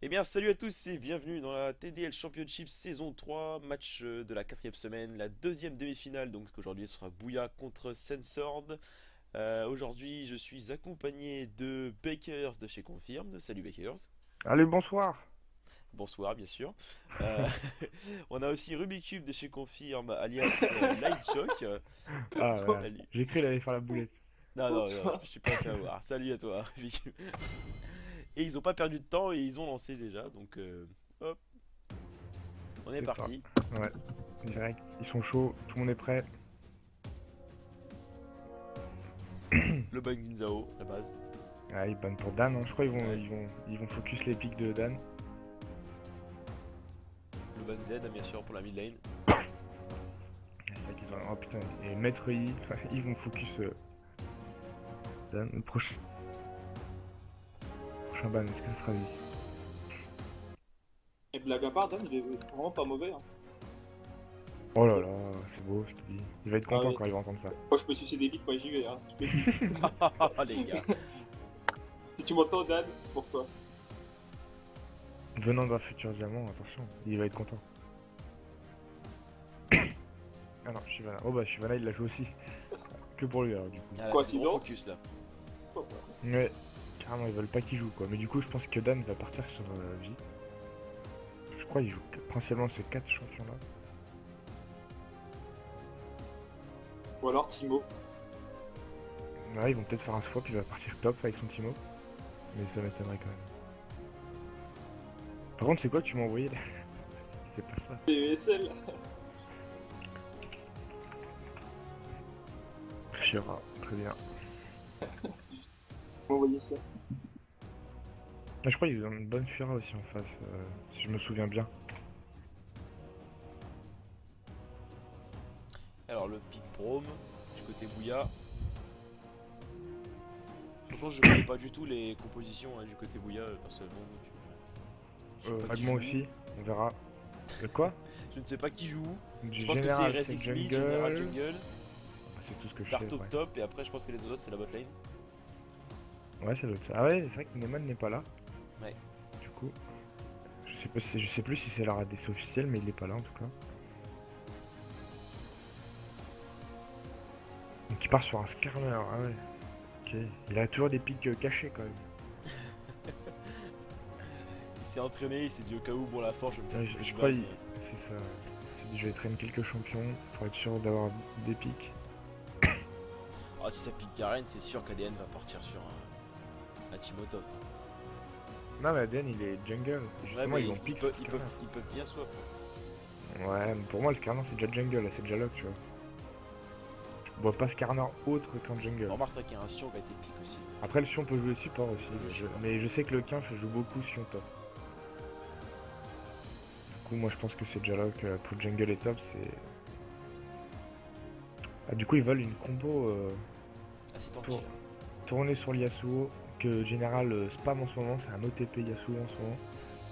Eh bien, salut à tous et bienvenue dans la TDL Championship saison 3, match de la quatrième semaine, la deuxième demi-finale. Donc aujourd'hui, ce sera Bouya contre Sensord. Aujourd'hui, je suis accompagné de Bakers de chez Confirmed. Salut Bakers. Allez, bonsoir. Bonsoir, bien sûr. Euh, on a aussi Rubikube de chez Confirm, alias Lightshock. Ah, voilà. Salut. J'ai cru qu'il allait faire la boulette. Non, non, non, je Bonsoir. me suis pas fait avoir. Salut à toi, Rubikube. Et ils ont pas perdu de temps et ils ont lancé déjà. Donc, hop, on est C'est pas. parti. Ouais, direct. Ils sont chauds, tout le monde est prêt. Le Banginzao, la base. Ah, ils bannent pour Dan, hein. Je crois qu'ils vont, Ouais. ils vont focus les pics de Dan. Le ban Z, bien sûr, pour la mid lane. C'est ça qu'ils ont. Oh putain, et Maître I, ils vont focus Dan. Le prochain ban, est-ce que ça sera lui? Et blague à part, Dan, il est vraiment pas mauvais. Hein. Oh là là, c'est beau, je te dis. Il va être Ah content oui. quand il va entendre ça. Moi, je peux sucer des bites, moi j'y vais. Hein. Je peux dire. Oh les gars. Si tu m'entends, Dan, c'est pour toi. Venant d'un futur diamant, attention, il va être content. Ah non, Shyvana. Oh bah Shyvana, il la joue aussi. Que pour lui alors, du coup. Ah, là, c'est gros Coïncidence. focus là. Ouais, carrément, ils veulent pas qu'il joue quoi. Mais du coup, je pense que Dan va partir sur vie. Je crois qu'il joue principalement ces 4 champions là. Ou alors Timo. Ouais, ils vont peut-être faire un swap, il va partir top avec son Timo. Mais ça m'étonnerait quand même. Par contre, c'est quoi que tu m'as envoyé là? C'est pas ça. TESL. Fiora, très bien. Vous m'envoyez ça. Ah, je crois qu'ils ont une bonne Fiora aussi en face, si je me souviens bien. Alors le pic Brome, du côté Bouya. Franchement, je connais pas du tout les compositions du côté Bouya, personnellement. Donc, je sais pas qui Magma joue. aussi, on verra. Quoi? Je ne sais pas qui joue. Je Du pense que c'est général, c'est RSX mid, General jungle. Jungle, C'est tout ce que je sais, Dark ouais. top, et après je pense que les autres c'est la bot lane. Ouais, ça doit être ça. Ah ouais, c'est vrai que Neyman n'est pas là. Ouais. Du coup, je sais plus si c'est leur ADC officiel, mais il est pas là en tout cas. Donc il part sur un Skarner, ah ouais. Ok. Il a toujours des pics cachés quand même. Il s'est entraîné, il s'est dit au cas où, bon la force, je vais me Ouais, faire je foutre crois ban. c'est ça. Il s'est dit je vais traîner quelques champions pour être sûr d'avoir des pics. Ah, si ça pique Garen, c'est sûr qu'ADN va partir sur un team au top. Non mais ADN il est jungle. Ouais, Justement mais ils vont pick peuvent, ce ils, Skarner. peuvent, ils peuvent bien swap. Ouais, mais pour moi le Skarner c'est déjà jungle, là c'est déjà lock tu vois. Je vois pas Skarner autre qu'un jungle. Remarque ça qu'il y a un Sion qui a été pique aussi. Après le Sion peut jouer support aussi. Peut jouer support. Mais je sais que le Quinf joue beaucoup Sion top. Du coup moi je pense que c'est déjà lock pour jungle et top c'est. Ah, du coup ils veulent une combo Ah, c'est tanky tour- là. tournée sur l'Yasuo que Général spam en ce moment, c'est un OTP Yasuo en ce moment.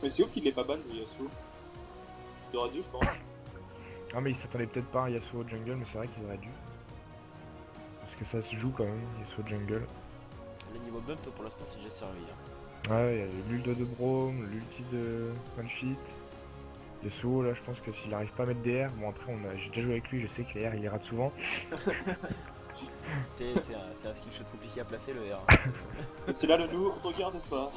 Mais c'est où qu'il est pas ban, le Yasuo? Il aurait dû, je pense. Ah mais ils s'attendaient peut-être pas à un Yasuo jungle mais c'est vrai qu'ils auraient dû. Parce que ça se joue quand même, Yasuo jungle. Le niveau bump pour l'instant c'est déjà servi. Hein. Ouais, il y a l'ult de Brome, l'ulti de Malphite. Yasuo là je pense que s'il arrive pas à mettre des R, bon après j'ai déjà joué avec lui, je sais que les R il les rate souvent. C'est un skill shot compliqué à placer le R. Mais c'est là le nous regarde pas.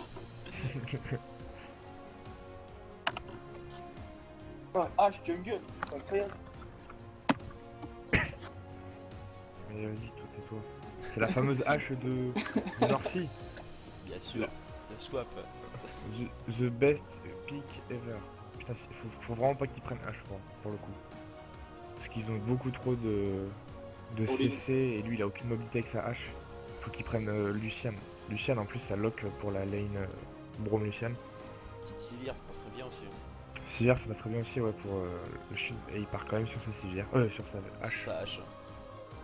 Ah, H jungle, c'est incroyable. Mais vas-y, toi tais-toi. C'est la fameuse hache de Norcy. Bien sûr. Le swap. The best pick ever. Putain, faut vraiment pas qu'ils prennent H pour le coup. Parce qu'ils ont beaucoup trop de CC et lui il a aucune mobilité avec sa hache. Faut qu'ils prennent Lucian. Lucian en plus ça lock pour la lane Brome Lucian. Petite Sivir, ça passerait bien aussi. Sivir ça passerait bien aussi ouais pour le shield. Et il part quand même sur sa Sivir. Sur sa hache. Sur sa hache.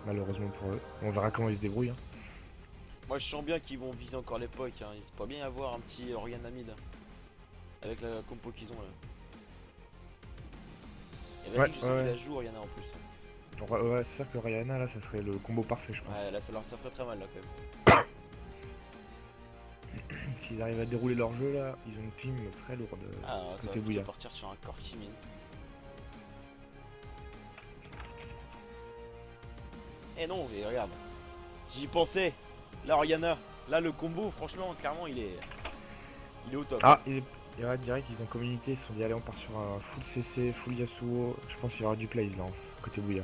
Malheureusement pour eux. On verra comment ils se débrouillent. Hein. Moi je sens bien qu'ils vont viser encore l'époque. Hein. Il pourrait bien y avoir un petit Oriana mid. Avec la compo qu'ils ont là. Et vas-y, Ouais, je sais qu'il la joue Oriana en plus. Ouais, c'est sûr que Rihanna là ça serait le combo parfait je pense. Ouais, là ça ferait très mal là quand même. s'ils arrivent à dérouler leur jeu là, ils ont une team très lourde Ah, ça va côté plutôt Bouya. partir sur un corps Kimin. Eh non, mais regarde. J'y pensais. Là, Oriana. Là, le combo, franchement, clairement, il est au top. Ah, et ouais, direct, ils ont communiqué, ils se sont dit allez on part sur un full CC, full Yasuo. Je pense qu'il y aura du plays là, côté Bouya.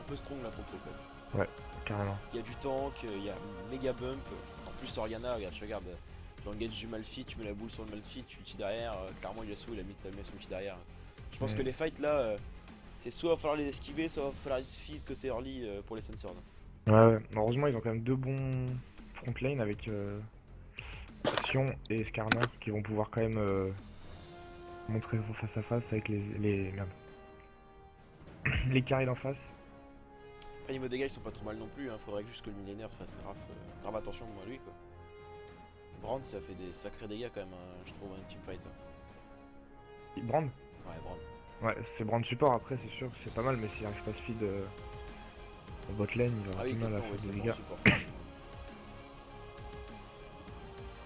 Un peu strong là pour le coup, quand même. Carrément. Il y a du tank, il y a méga bump. En plus, Oriana, regarde, tu regardes. Tu engages du Malphite, tu mets la boule sur le Malphite, tu ulti derrière. Clairement, Yasuo, il a mis son ulti derrière. Je pense que les fights là, c'est soit il va falloir les esquiver, soit il va falloir les feed côté early pour les Sensors. Ouais, heureusement ils ont quand même deux bons front lane avec Sion et Skarner qui vont pouvoir quand même montrer face à face avec merde. Les carries d'en face. Après, niveau dégâts, ils sont pas trop mal non plus. Faudrait juste que le millénaire fasse grave attention à lui, quoi. Brand, ça fait des sacrés dégâts quand même, je trouve, un teamfight. Brand. Ouais, Brand. Ouais, c'est Brand support après, c'est sûr que c'est pas mal, mais s'il arrive pas à se feed au bot lane, il va avoir du mal à faire des dégâts.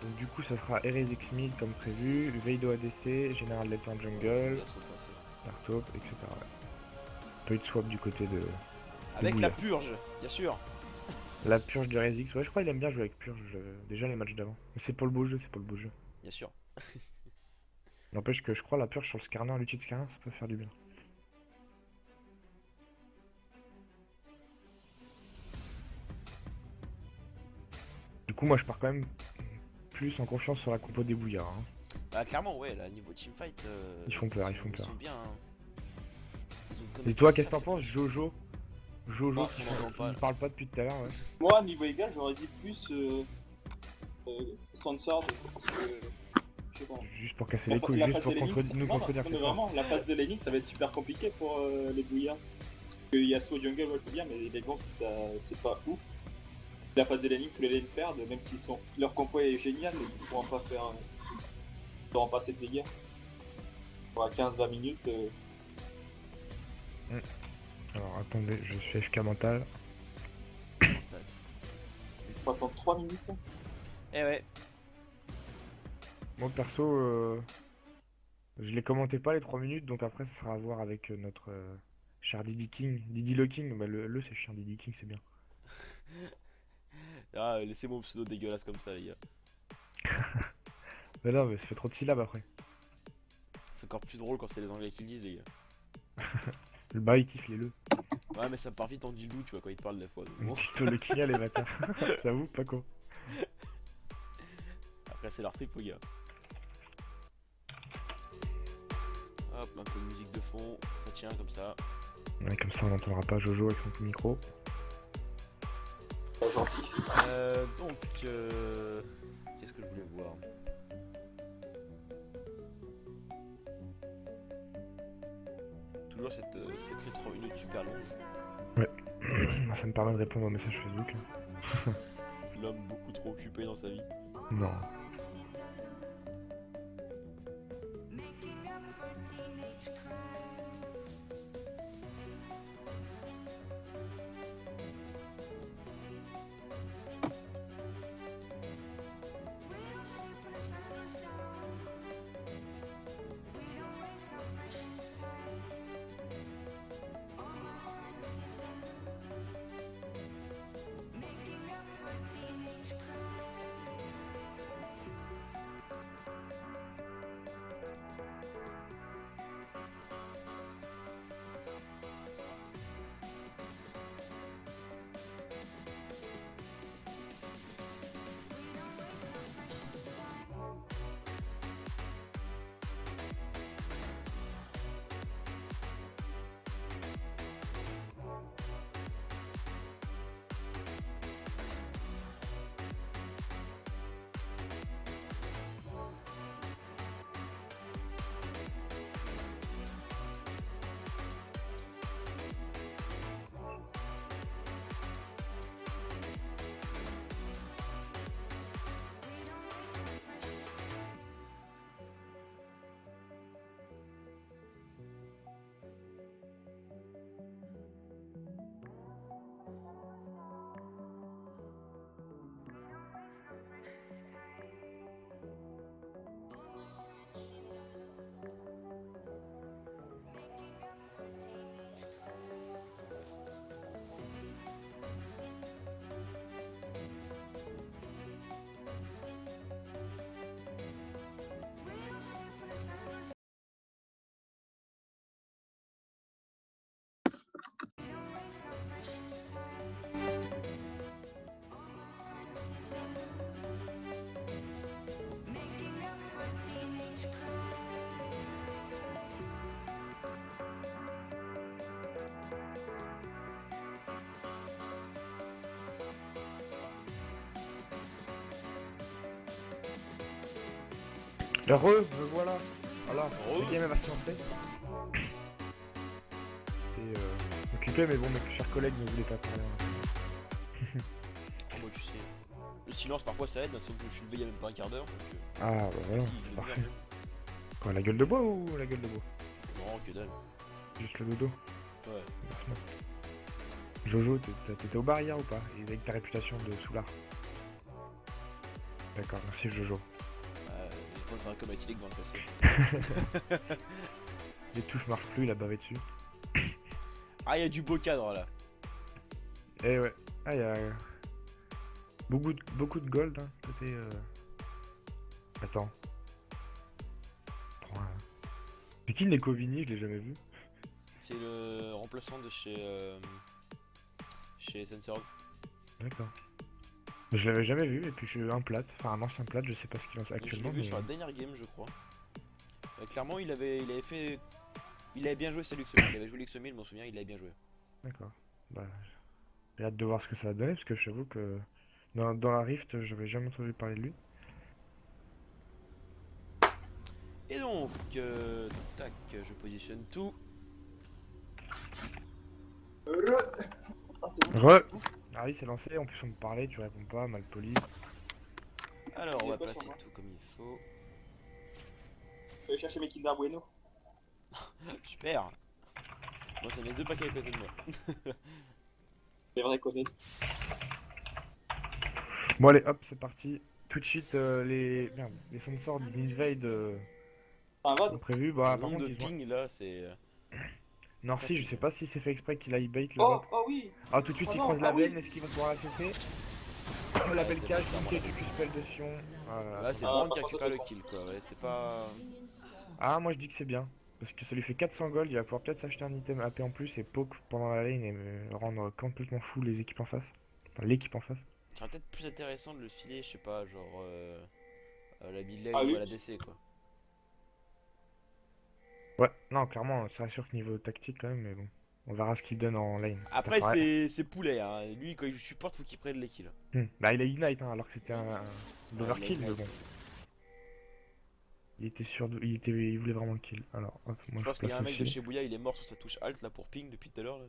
Donc, du coup, ça sera Erezix mid comme prévu, Veido ADC, Général Left en jungle, Dark Top, etc. Ouais. Pas eu de swap du côté de. Avec la purge, bien sûr. La purge de Rezix, ouais, je crois qu'il aime bien jouer avec purge, déjà les matchs d'avant. Mais c'est pour le beau jeu, c'est pour le beau jeu. Bien sûr. N'empêche que je crois la purge sur le Skarner, l'outil de Skarner, ça peut faire du bien. Du coup, moi je pars quand même plus en confiance sur la compo des bouillards. Hein. Bah, clairement, ouais, là, niveau teamfight. Ils font peur, ils font peur. Sont bien. Et toi, qu'est-ce que t'en penses, Jojo Ah, qui parle pas depuis tout à l'heure, ouais. Moi, niveau égal, j'aurais dit plus Sansard parce que. Je sais pas. Juste pour casser les couilles, juste pour nous contredire, c'est ça. Vraiment, la phase de laning, ça va être super compliqué pour les bouillards. Parce que Yasuo jungle, ouais, je veux bien, mais les ganks, ça c'est pas ouf. La phase de laning, tous les lanes perdent, même s'ils sont. Leur compo est génial, mais ils pourront pas faire. Ils n'auront pas assez de dégâts. Pour 15-20 minutes. Alors attendez, je suis FK mental. Faut attendre 3 minutes. Hein. Eh ouais. Moi perso, je les commentais pas les 3 minutes, donc après ça sera à voir avec notre cher Diddy King. Diddy le King, bah le c'est chiant, Diddy King c'est bien. Ah, laissez mon pseudo dégueulasse comme ça, les gars. Mais non, mais ça fait trop de syllabes après. C'est encore plus drôle quand c'est les anglais qui le disent, les gars. Le bas il kiffe les le. Ouais, mais ça part vite en dildou, tu vois, quand ils te parlent des fois. Donc bon. Tito le King, les bâtards. J'avoue, pas con. Après, c'est leur trip, les gars. Hop, un peu de musique de fond, ça tient comme ça. Ouais, comme ça on n'entendra pas Jojo avec son petit micro. Gentil. Donc, qu'est-ce que je voulais voir? Toujours cette série 3 minutes super longue. Ouais. Ça me permet de répondre aux messages Facebook. L'homme beaucoup trop occupé dans sa vie. Non. Me voilà. Voilà, Re. la game elle va se lancer. J'étais occupé, mais bon, mes chers collègues ne voulaient pas parler. Moi, tu sais. Le silence parfois ça aide, hein, sauf que je suis levé il y a même pas un quart d'heure. Donc, Ah, bah voilà, si, je vais parfait. venir, Quoi, la gueule de bois ou la gueule de bois? non, que dalle. Juste le dodo. Ouais. Doucement. Jojo, t'étais au bar hier ou pas? Et avec ta réputation de soulard. D'accord, merci Jojo. Laisse-moi faire un comme Atilic dans le passé. Les touches marchent plus, il a bavé dessus. Ah, il y a du beau cadre là. Eh ouais. Ah, il y a beaucoup de gold, hein, côté... Attends. C'est qui le Nekovini? Je l'ai jamais vu. C'est le remplaçant de chez Sensor. D'accord. Mais je l'avais jamais vu, et puis je un plat, enfin un ancien plat, je sais pas ce qu'il lance Je actuellement. l'ai vu Mais... sur la dernière game, je crois. Clairement, il avait fait. Il avait bien joué sa Luxemil. Il avait joué Luxemil, je m'en souviens, il avait bien joué. D'accord. Bah, j'ai hâte de voir ce que ça va donner, parce que j'avoue que dans la Rift, j'avais jamais entendu parler de lui. Et donc, tac, je positionne tout. Ah, c'est bon. Ah oui, c'est lancé, en plus on me parlait, tu réponds pas, mal poli. Alors, on va pas placer sur moi. tout comme il faut. Je vais chercher mes Kinder Bueno. Super. Moi, j'en ai deux paquets à côté de moi. Les vrais connaissent. Bon allez, hop, c'est parti. Tout de suite, les Sensors des Invade Un ont VAD. prévu. Bah, Le par nombre contre, de ils ont... ping là, c'est. Norcy, je sais pas si c'est fait exprès qu'il aille bait le Oh, bot. oh oui. Ah, tout de suite, Oh il non, croise la ah oui. veine, est-ce qu'il va pouvoir la cesser? Oh, la Ouais, belle c'est cage, bon, une clairement. tu spell de Sion. Là, c'est Ah, Brand par qui contre, récupère le ça, c'est kill quoi. Ouais, c'est pas. Ah, moi je dis que c'est bien. Parce que ça lui fait 400 gold, il va pouvoir peut-être s'acheter un item AP en plus et poke pendant la lane et rendre complètement fou les équipes en face. Enfin, l'équipe en face. Ça serait peut-être plus intéressant de le filer, je sais pas, genre. À la mid lane Ah, ou oui. à la DC quoi. Ouais, non, clairement, c'est sûr que niveau tactique quand même, mais bon. On verra ce qu'il donne en lane. Après, T'as pareil. c'est poulet, hein. Lui, quand il joue support, faut qu'il prenne les kills. Bah, il a Ignite, hein, alors que c'était un Ouais, l'overkill, il a mais bon. Il était sûr, il voulait vraiment le kill. Alors, hop, moi Je pense je qu'il y a place un mec de aussi. chez Bouya, il est mort sur sa touche alt là pour ping depuis tout à l'heure.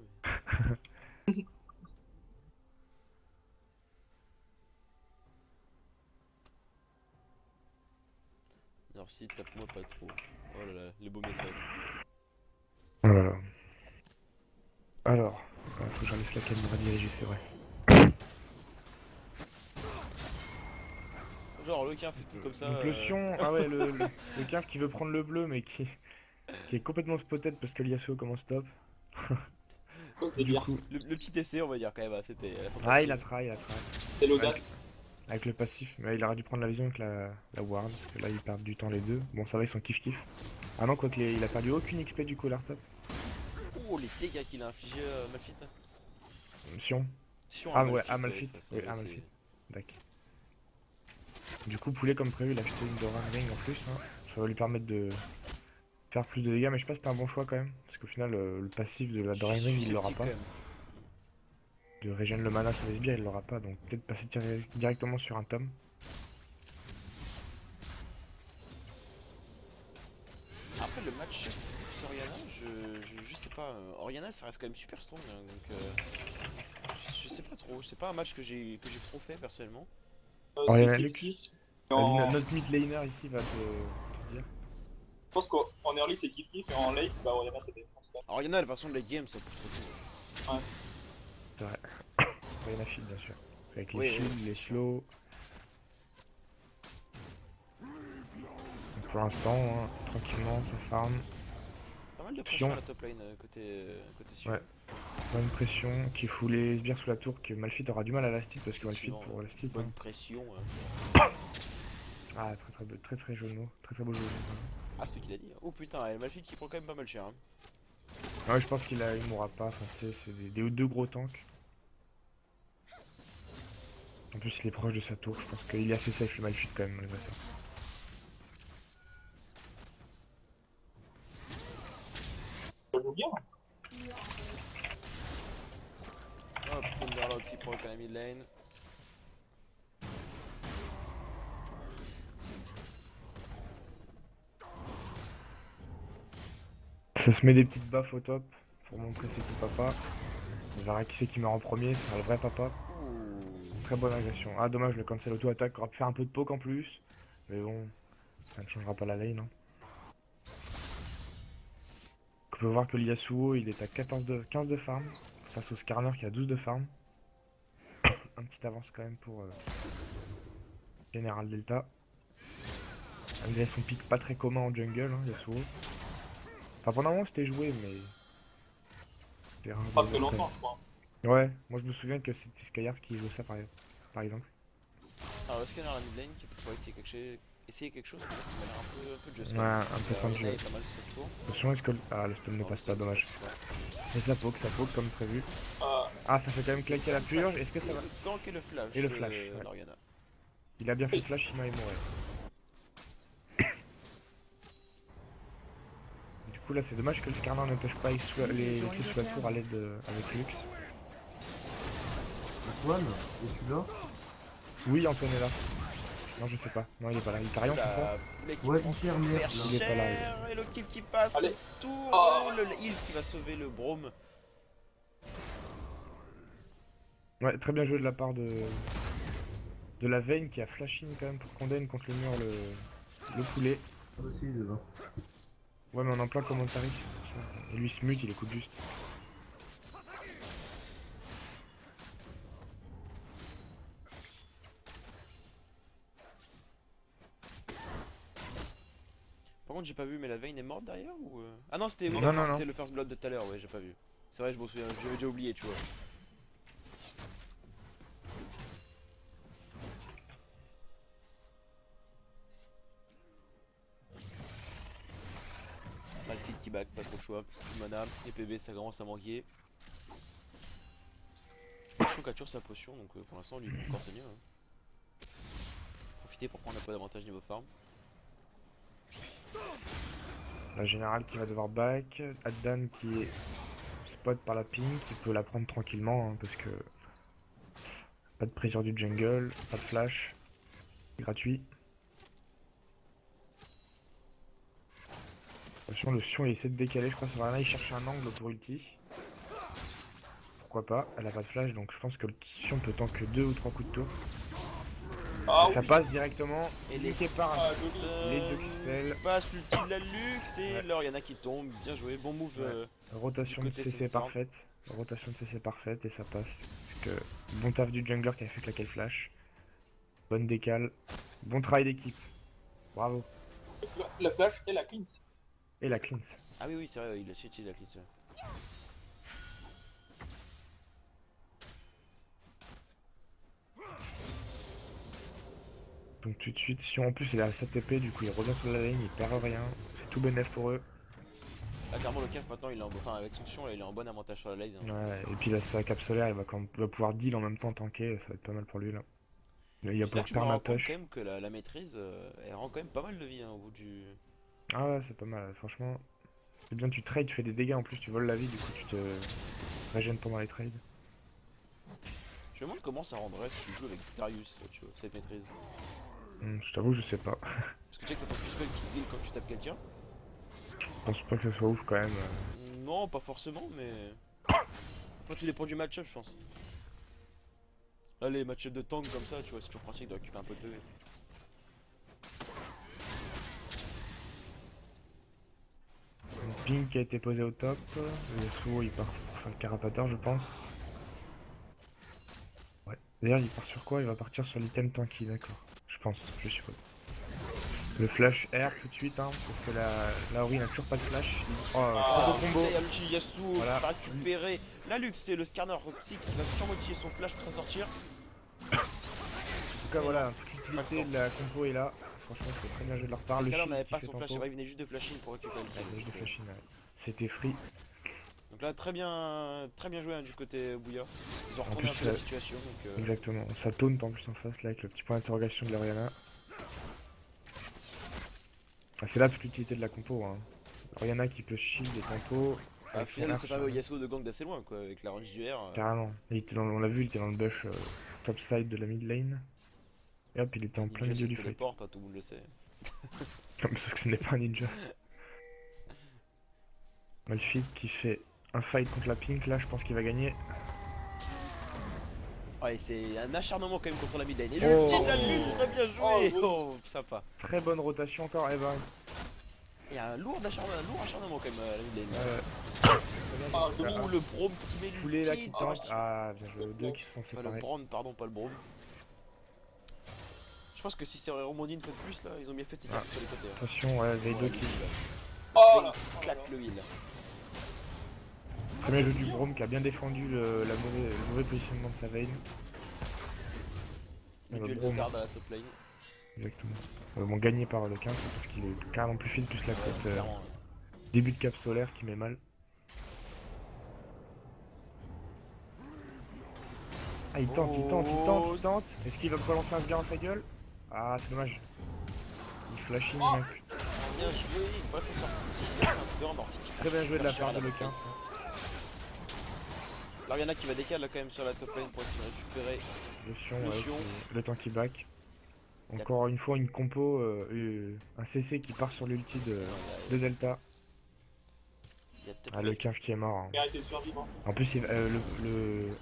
Merci, tape-moi pas trop. Oh là là, les beaux messages. Voilà. Alors, faut que j'en laisse la caméra diriger, c'est vrai. Genre, le fait tout comme ça. Donc le Sion, ah ouais, le Cave qui veut prendre le bleu, mais qui est complètement spotted parce que l'Yasuo commence top. Oh, c'était Du bien. coup, Le petit essai, on va dire quand même, hein, c'était. la tentative. ah, il a try. C'est l'audace. Avec le passif, mais il aurait dû prendre la vision avec la ward, parce que là ils perdent du temps les deux. Bon, ça va, ils sont kiff. Ah non, quoique il a perdu aucune XP du coup, l'artop. Oh, les dégâts qu'il a infligé Malphite. Sion. Sion Ah à ouais, Malphite, à Malphite, de toute façon, oui, là, à c'est- Malphite. D'accord. Du coup, poulet comme prévu, il a acheté une Dora Ring en plus. Hein. Ça va lui permettre de faire plus de dégâts, mais je sais pas si c'était un bon choix quand même. Parce qu'au final, le passif de la Je Dora suis Ring, il l'aura sceptique, pas. quand même. De régène le mana sur les sbires, il l'aura pas. Donc peut-être passer directement sur un tome. Après le match sur Oriana, je sais pas. Oriana ça reste quand même super strong, hein, donc je sais pas trop. C'est pas un match que j'ai trop fait personnellement. Oh, il y en a C'est Luc. kiff-kiff. Vas-y, En- notre mid laner ici va te dire. Je pense qu'en early c'est kiff-kiff et en late, bah Oriana c'est défense. Oriana, la version de la game, ça peut trop. C'est vrai. Il y en a shield bien sûr. Avec les Oui, shields, oui. les slows. Donc, pour l'instant, hein, tranquillement, ça farm. Pas mal de pression Pion. à la top lane côté Sion. Ouais. Bonne pression qui fout les sbires sous la tour que Malphite aura du mal à last hit parce que Malphite Effectivement, pour last hit. Bonne Hein. pression. Ah très jeu de mots. Très beau jeu. Ah, c'est ce qu'il a dit. Oh putain, et Malphite qui prend quand même pas mal cher. Hein. Ah ouais, je pense qu'il mourra pas. Enfin, c'est des deux gros tanks. En plus, il est proche de sa tour. Je pense qu'il est assez safe le Malphite quand même malgré ça. Ça joue bien. Hop, Thunderlord qui prend quand même mid lane. Ça se met des petites baffes au top pour montrer c'est qui papa. On verra qui c'est qui meurt en premier, c'est un vrai papa. Très bonne agression. Ah dommage, le cancel auto-attaque aurait pu faire un peu de poke en plus. Mais bon, ça ne changera pas la lane. Hein. On peut voir que l'Yasuo il est à 15 de farm face au Skarner qui a 12 de farm. Un petit avance quand même pour Général Delta. Malgré son pic pas très commun en jungle, hein, Yasuo. Enfin pendant un moment c'était joué mais... c'était rare Pas de- très longtemps, je crois. Ouais, moi je me souviens que c'était Skyheart qui jouait ça par exemple. Alors, le scanner à la mid lane qui pourrait essayer quelque chose, mais là, ça m'a l'air un peu just. Ouais, un peu fin de jeu. Pas mal sur ce tour. Attention, est-ce que... Ah, le stun ne passe pas, dommage. Mais ça poke comme prévu. Ah, Ah, ça fait quand même claquer la purge, est-ce que ça va... Le gank et le flash. Et le de flash, ouais. Loriana. Il a bien fait le flash, sinon il mourrait. Du coup là c'est dommage que le Skarner ne touche pas les trucs sous la tour à l'aide avec Lux. Antoine, es-tu là? Oui, Antoine est là. Non, je sais pas. Non, il est pas là. Il t'a rien, c'est ça? Ouais, hyper merde. Il est pas là, Cher, et le kill qui passe. Allez. Le tour. Oh. Le heal qui va sauver le Brome. Ouais, très bien joué de la part de la Vayne qui a flash in quand même pour condamner contre le mur le poulet. Ah, aussi, il est là. Ouais, mais on est en plein commentary. Et lui se mute, il écoute juste. Par contre, j'ai pas vu, mais la Vayne est morte derrière ou Ah non, c'était Non, d'accord, non, c'était non. le first blood de tout à l'heure, ouais, j'ai pas vu. C'est vrai, je m'en souviens, j'avais déjà oublié, tu vois. Malphite qui back, pas trop de choix. Plus de mana, les PB ça commence à manquer. Potion qui a toujours sa potion, donc pour l'instant lui il peut encore tenir. Hein. Profiter pour prendre un peu d'avantage niveau farm. La générale qui va devoir back. Addan qui est spot par la ping, qui peut la prendre tranquillement hein, parce que pas de pression du jungle, pas de flash, gratuit. Attention, le Sion il essaie de décaler, je crois sur Rana il cherche un angle pour ulti. Pourquoi pas, elle a pas de flash donc je pense que le Sion peut tant que 2 ou 3 coups de tour. ah Ça oui. passe directement, Et les les par Ah, joli. les deux spells. Passe l'ulti de la Lux et Ouais. Loriana qui tombe, bien joué, bon move. Ouais. Rotation de Du côté CC Sensor. parfaite. Rotation de CC parfaite et ça passe. Parce que bon taf du jungler qui a fait claquer le flash. Bonne décale. Bon travail d'équipe. Bravo. Le flash et la cleanse. Et la cleanse. Ah oui, oui, c'est vrai, il a utilisé la clé. Donc tout de suite, si en plus il a sa TP, du coup il revient sur la lane, il perd rien. C'est tout bénef pour eux. Là, clairement, le CAF maintenant, il est en... enfin, avec son Sion, là, il est en bon avantage sur la lane. Hein. Ouais, et puis là sa cape solaire, il va pouvoir deal en même temps tanker, ça va être pas mal pour lui là. Il va C'est là pouvoir que je me perdre rends ma compte push. quand même que la maîtrise, elle rend quand même pas mal de vie hein, au bout du. Ah ouais, c'est pas mal, franchement. C'est bien, tu trades, tu fais des dégâts en plus, tu voles la vie, du coup tu te régènes pendant les trades. Je me demande comment ça rendrait si tu joues avec Darius, tu vois, cette maîtrise. Je t'avoue, je sais pas. Parce que tu sais que t'as pas plus spell qui heal quand tu tapes quelqu'un. Je pense pas que ce soit ouf quand même. Non, pas forcément, mais. Après, tout dépend du match-up, je pense. Là, les match-up de tank comme ça, tu vois, c'est toujours pratique de récupérer un peu de PV. Une ping qui a été posée au top. Le Yasuo il part pour faire le carapateur, je pense. Ouais. D'ailleurs, il part sur quoi? Il va partir sur l'item tanky, d'accord. Je pense, je suppose. Le flash R tout de suite, hein, parce que la Ori n'a toujours pas de flash. Oh, Ah, trop de combo. Il y a l'ulti Yasuo Voilà. qui va récupérer la Lux, c'est le scanner psy qui va sûrement utiliser son flash pour s'en sortir. En tout cas, voilà, toute l'utilité de la compo est là. Franchement, c'était très bien joué de leur part. Parce Le que là, on shield n'avait qui pas fait son flash, tempo. c'est vrai, il venait juste de flash in pour récupérer le Ah, il kill. venait de flash in, ouais. C'était free. Donc là, très bien joué hein, du côté Bouya. Ils ont En retourné un plus, peu la ça- situation. Donc, Exactement. Ça taunt en plus en face là avec le petit point d'interrogation de l'Oriana. Ah, c'est là toute l'utilité de la compo. Hein. Oriana qui peut shield et tempo. au avec son final, R c'est sur- pas Yasuo de gang d'assez loin quoi, avec la range du R. Carrément. On l'a vu, il était dans le bush top side de la mid lane. Et hop, il était en plein milieu du fight. téléporte, hein, tout le monde le sait. Sauf que ce n'est pas un ninja. Malphite qui fait un fight contre la pink, là je pense qu'il va gagner. Ouais, c'est un acharnement quand même contre la mid lane. Et Oh. l'ulti de la lune serait bien joué. Oh, Oh, sympa. Très bonne rotation encore, Eva. Il y a un lourd acharnement quand même à la mid lane. Ah, joli. Ou le Braum qui met Poulet là qui l'ulti. tente. Ah, bien joué. Deux qui se sont Pas le séparés. Braum, pardon, pas le Braum. Je pense que si c'est rebondi une fois de plus là, ils ont bien fait de s'écarter sur les côtés. Hein. Attention, ouais, V2 qui. Oh là. Claque le heal. Premier jeu du Braum qui a bien défendu le mauvais positionnement de sa veille. Le Le duel de Braum, garde à la top lane. exactement. Bon, gagné par le 15 parce qu'il est carrément plus fine, plus la cote. Clairement. Début de cap solaire qui met mal. Ah, il tente. Est-ce qu'il va pas lancer un sbire dans sa gueule? Ah, c'est dommage. Il flashing, Oh. mec. Bien joué, il faut s'en sortir. Très bien joué de la part de Lequin. Alors il y en a qui va décaler là quand même sur la top lane pour essayer de récupérer. Lotion, Lotion. le temps qui back. Encore une fois une compo, un CC qui part sur l'ulti de Delta. Il y a peut-être Ah, le Quinf qui est mort. Hein. Mérité de survivre. En plus,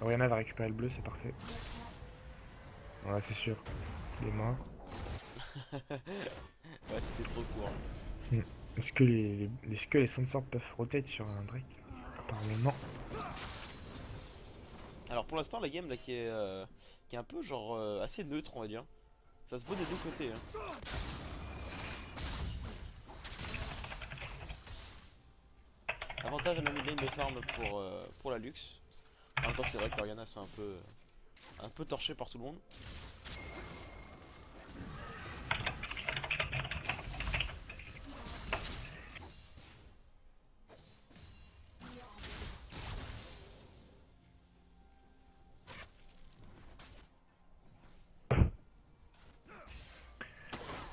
Oriana va récupérer le bleu, c'est parfait. Ouais, c'est sûr. Il est mort. Ouais, c'était trop court. Est-ce que les Sunsword peuvent rotate sur un Drake? Apparemment non. Alors pour l'instant la game là qui est un peu genre assez neutre on va dire. Ça se vaut des deux côtés. Hein. Avantage à la mid lane de farm pour la luxe. En même temps c'est vrai que l'Oriana c'est un peu torché par tout le monde.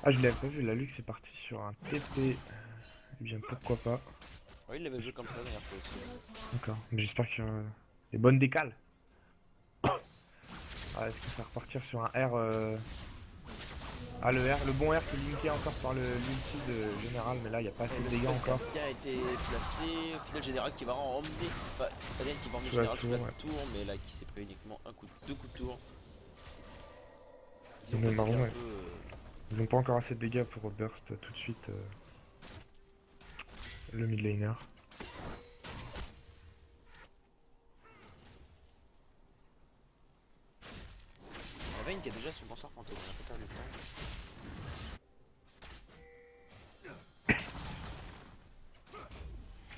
Ah, je l'avais pas vu, la Lux est partie sur un TP. Eh bien, pourquoi pas. Ouais, il l'avait joué comme ça la dernière fois aussi. D'accord, mais j'espère qu'il y a des bonnes décales. Ah, est-ce que ça va repartir sur un R Ah, le bon R qui est linké encore par l'ulti de général, mais là, il n'y a pas assez de dégâts encore. Qui a été placé, au final général qui va emmener, enfin Italienne qui va emmener Tout à général tour, toute la ouais. tour, mais là qui s'est pris uniquement deux coups de tour. Mais que c'est marrant, un ouais. peu, Ils ont pas encore assez de dégâts pour burst tout de suite le mid laner. La Vayne qui a déjà son lanceur fantôme, on a pas perdu le temps.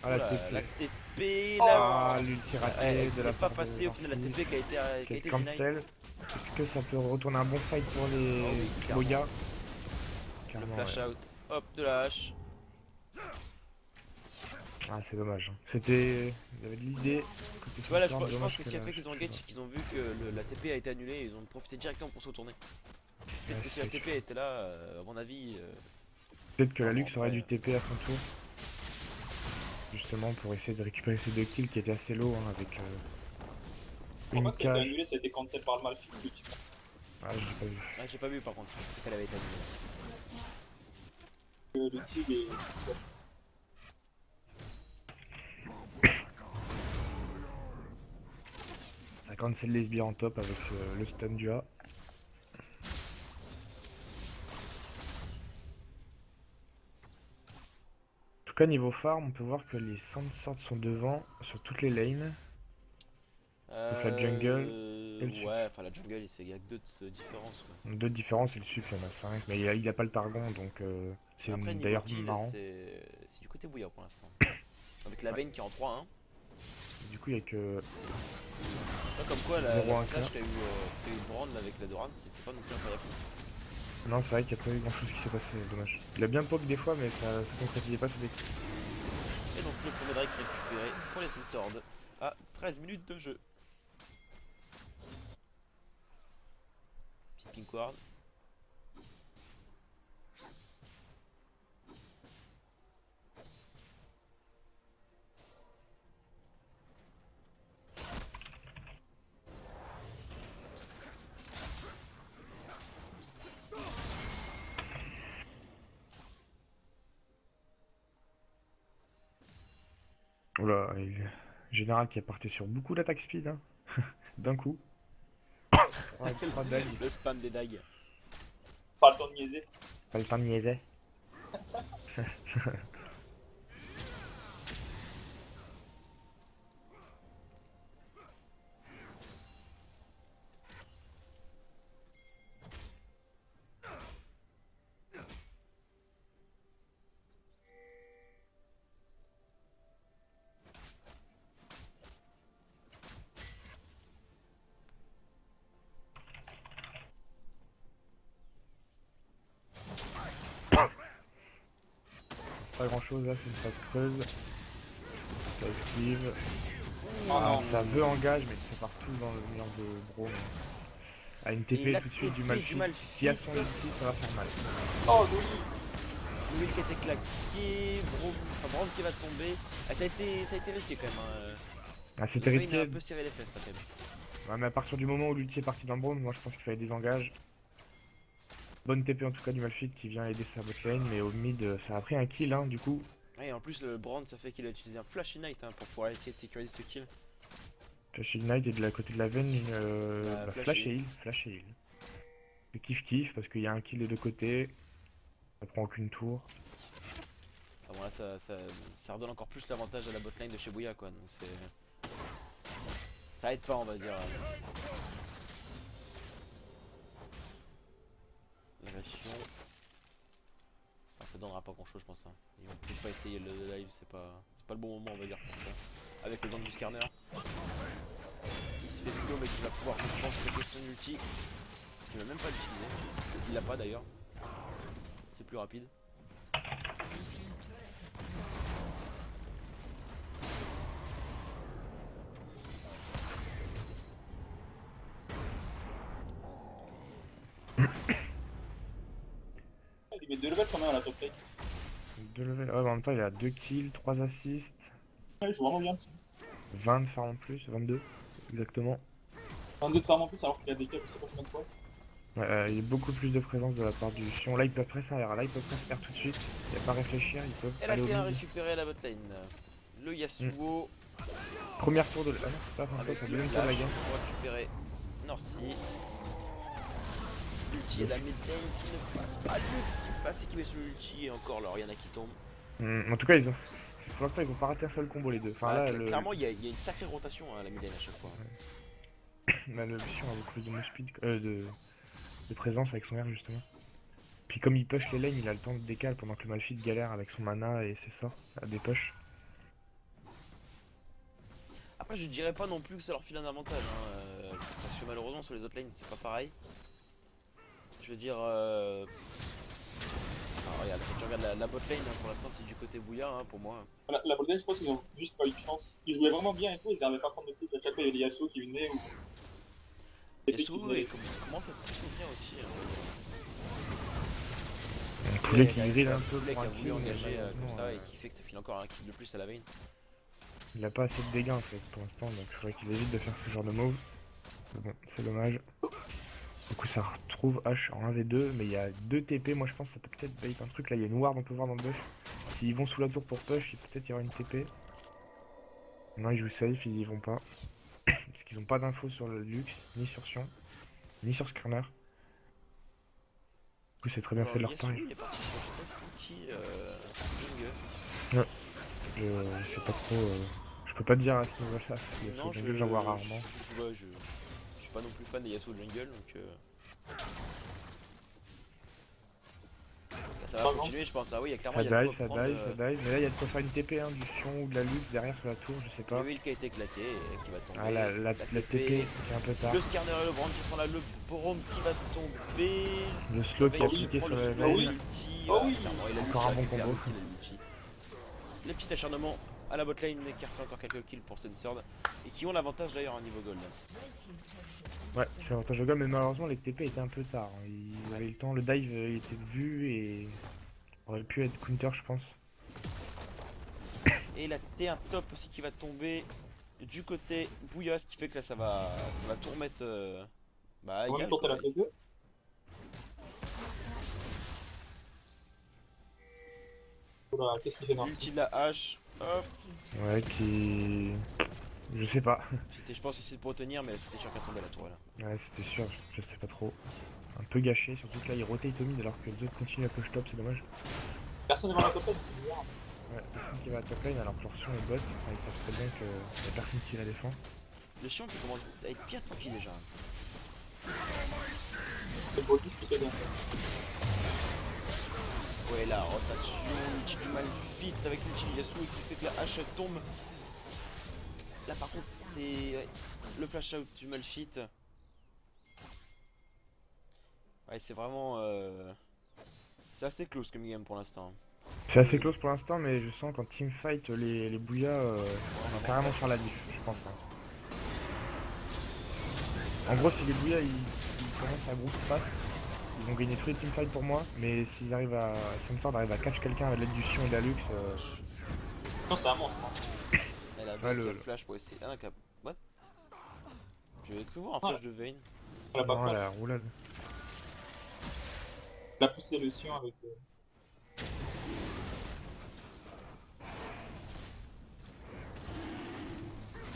Ah, la La TP. TP, Ah, la... l'ulti raté Elle de la n'est pas part passée de au final la Narcisse, TP qui a été qui est denied. cancel. Est-ce que ça peut retourner un bon fight pour les Oh oui, clairement. Moya? Le Carrément, flash ouais. out, hop de la hache. Ah, c'est dommage. Hein. C'était. Il y avait de l'idée. Voilà, je pense que ce qui a fait qu'ils ont engage, c'est qu'ils ont vu que la TP a été annulée et ils ont profité directement pour se retourner. Peut-être Ouais, que si la c'est TP était là, à mon avis. Peut-être que la Bon, Lux aurait après, dû TP à son tour. Justement pour essayer de récupérer ces deux kills qui étaient assez low hein, avec Je crois une pas que ça a été cage. annulé, ça a été cancel par le Malphite. Ah, j'ai pas vu. Ah, j'ai pas vu par contre, c'est qu'elle avait été annulée. Le tigre est. Ça cancel les sbires en top avec le stun du A. En tout cas niveau farm on peut voir que les Sandswords sont devant sur toutes les lanes. Sauf la jungle et le sup. Ouais, enfin la jungle, il y a que deux de différence. Quoi. Deux différences et le sup il y en a 5 mais il a pas le targon donc c'est Après, niveau d'ailleurs kill, marrant. c'est du côté bouillard pour l'instant. Avec la Vayne qui est en 3-1. Du coup il y a que Pas comme quoi, la 0-1 flash qu'a eu Brand avec la Doran, c'était pas non plus incroyable. Non, c'est vrai qu'il n'y a pas eu grand chose qui s'est passé, dommage. Il a bien poke des fois, mais ça concrétisait pas sur des kills. Et donc le premier Drake récupéré pour les Sunsword à 13 minutes de jeu. Petite pink ward. Oula, Général qui est parti sur beaucoup d'attaque speed, hein. D'un coup. 3 dagues, Le spam des dagues. Pas le temps de niaiser. pas le temps de niaiser. C'est pas grand chose là, c'est une phase creuse. Ça esquive. Oh Ah, non. ça veut engage, mais ça part tout dans le mur de Bro. À une Et TP la tout de suite du TP Malphite. du Malphite. Qui a son ulti, ça va faire mal. Oh oui. Louis qui a été claqué, Brand qui va tomber. Ah, ça a été risqué quand même. Ah, c'était Vayne risqué. a un peu serré les fesses là, quand même. Ouais, mais à partir du moment où l'ulti est parti dans le Braum, moi je pense qu'il fallait désengage. Bonne TP en tout cas du Malphite qui vient aider sa botlane, mais au mid ça a pris un kill hein, du coup. Ouais, et en plus le Brand ça fait qu'il a utilisé un Flash Ignite hein, pour pouvoir essayer de sécuriser ce kill. Flash Ignite et de la côté de la veine, Flash Flash et et heal. Flash et heal. Le kiff parce qu'il y a un kill des deux côtés. Ça prend aucune tour. Ah bon là ça redonne encore plus l'avantage à la botlane de chez Bouya quoi, donc c'est... Ça aide pas on va dire. L'agression... Ah, ça donnera pas grand chose je pense hein. Ils vont peut-être pas essayer le live, c'est pas le bon moment on va dire pour ça. Avec le gang du Skarner. Qui se fait slow mais qui va pouvoir je pense traiter son ulti. Il va même pas l'utiliser. Il l'a pas d'ailleurs. C'est plus rapide. Il met 2 levels quand même à la top lane. 2 levels. Ouais, en même temps il a 2 kills, 3 assists, Ouais, il joue vraiment bien. 20 de farm en plus, 22 exactement. 22 de farm en plus alors qu'il a des caps je sais pas combien de fois. Ouais, il y a beaucoup plus de présence de la part du Sion. Là ils peuvent presser R, là ils peuvent presser R tout de suite. Il n'y a pas à réfléchir, ils peuvent Elle a aller au T1 mid. récupéré la botlane. Le Yasuo Première tour de la... Ah non, c'est pas la première tour, avec c'est la le deuxième tour de la flash game. pour récupérer Norcy. L'ulti et la midlane qui ne passe pas. Lux qui passe et qui met sur l'ulti et encore là Oriana qui tombe. En tout cas ils ont... Pour l'instant ils ont pas raté un seul combo les deux. Enfin Ah, là le... clairement il y a une sacrée rotation à la midlane à chaque fois. Bah, le Sion a beaucoup plus de move speed, de présence avec son R justement. Puis comme il push les lanes, il a le temps de décaler pendant que le Malphite galère avec son mana et ses sorts à des push. Après je dirais pas non plus que ça leur file un avantage parce que malheureusement sur les autres lanes c'est pas pareil. Je veux dire alors, regarde, quand tu regardes la botlane pour l'instant c'est du côté Bouya pour moi. La bot lane je pense qu'ils ont juste pas eu de chance. Ils jouaient vraiment bien et tout, ils n'arrivaient pas à prendre de plus. À chaque fois il y avait des Yasuo qui venaient ou... Yasuo commence à très bien aussi. Un poulet qui grille un peu Poulet pour qui un a kill, voulu mais engager comme malheureusement, ça et qui fait que ça file encore un kill de plus à la Vayne. il a pas assez de dégâts en fait pour l'instant, donc il faudrait qu'il évite de faire ce genre de move. Mais bon, c'est dommage. Du coup ça retrouve H en 1v2, mais il y a 2 TP, moi je pense que ça peut peut-être bait un truc, là il y a une ward on peut voir dans le bush. S'ils vont sous la tour pour push, peut-être y aura une TP. Non ils jouent safe, ils y vont pas. Parce qu'ils ont pas d'infos sur le Lux, ni sur Sion, ni sur Skarner. Du coup c'est très bien fait de leur part. Yasuo il est parti sur Stuff Tinky Jungle. Je sais pas trop, je peux pas te dire à ce niveau-là, parce que Non sur Jungle j'en vois rarement. je suis pas non plus fan des Yasuo Jungle donc ça va continuer je pense. Ah oui il y a clairement Ça il y a de dive, quoi ça prendre, dive, ça dive, mais là il y a de quoi faire une TP hein, du Sion ou de la Lux derrière sur la tour, je sais pas. le heal qui a été éclaté et qui va tomber. Ah la TP qui est un peu tard. Le Skarner et le Brand qui sont là, le Braum qui va tomber. Le slow qui a Vayne piqué prend sur le la slow, veille. l'ulti, Oh oui. clairement, il a Encore un l'ulti, bon il a combo. récupéré l'ulti. Les petits acharnements à la botlane qui refait encore quelques kills pour Censored et qui ont l'avantage d'ailleurs au niveau gold. Ouais, c'est avantage au goal, mais malheureusement les TP étaient un peu tard. Hein. Ils avaient le temps, le dive il était vu et aurait pu être counter je pense. Et la T1 top aussi qui va tomber du côté Bouya, ce qui fait que là ça va tout remettre bah On va égal, tenter quoi. la T2. Oula, qu'est-ce qu'il fait dans L'ulti de la hache. Hop. Ouais, qui... Je sais pas. C'était, je pense, essayer pour retenir, mais c'était sûr qu'elle tombait la tour là. Ouais, c'était sûr, je sais pas trop. Un peu gâché, surtout que là il rotate au mid alors que les autres continuent à push top, c'est dommage. Personne ne va la top lane, c'est bizarre. Ouais, personne qui va à top lane alors que leur Sion est bot, enfin, ils savent très bien qu'il y a personne qui la défend. Le Sion qui commence à être bien tranquille déjà. C'est le Brodis qui fait bien. Ouais, la rotation, l'ulti du Malphite avec l'ulti de Yasuo qui fait que la hache tombe. Là par contre, c'est ouais, le flash out du Malphite. Ouais, c'est vraiment. C'est assez close comme game pour l'instant. C'est assez close pour l'instant, mais je sens qu'en teamfight, les Bouillas vont carrément faire la diff, je pense. Hein. En gros, si les Bouillas ils commencent à groupe fast, ils vont gagner tous les teamfights pour moi, mais s'ils arrivent à. Samsung arrive à catch quelqu'un avec l'aide du Sion et de la Lux, Non, c'est un monstre. Hein. Elle a Ouais, le flash pour essayer. Ah, cap. What? J'avais cru voir un flash de Vayne. On l'a pas non, fait. la roulade. Il a poussé le Sion avec.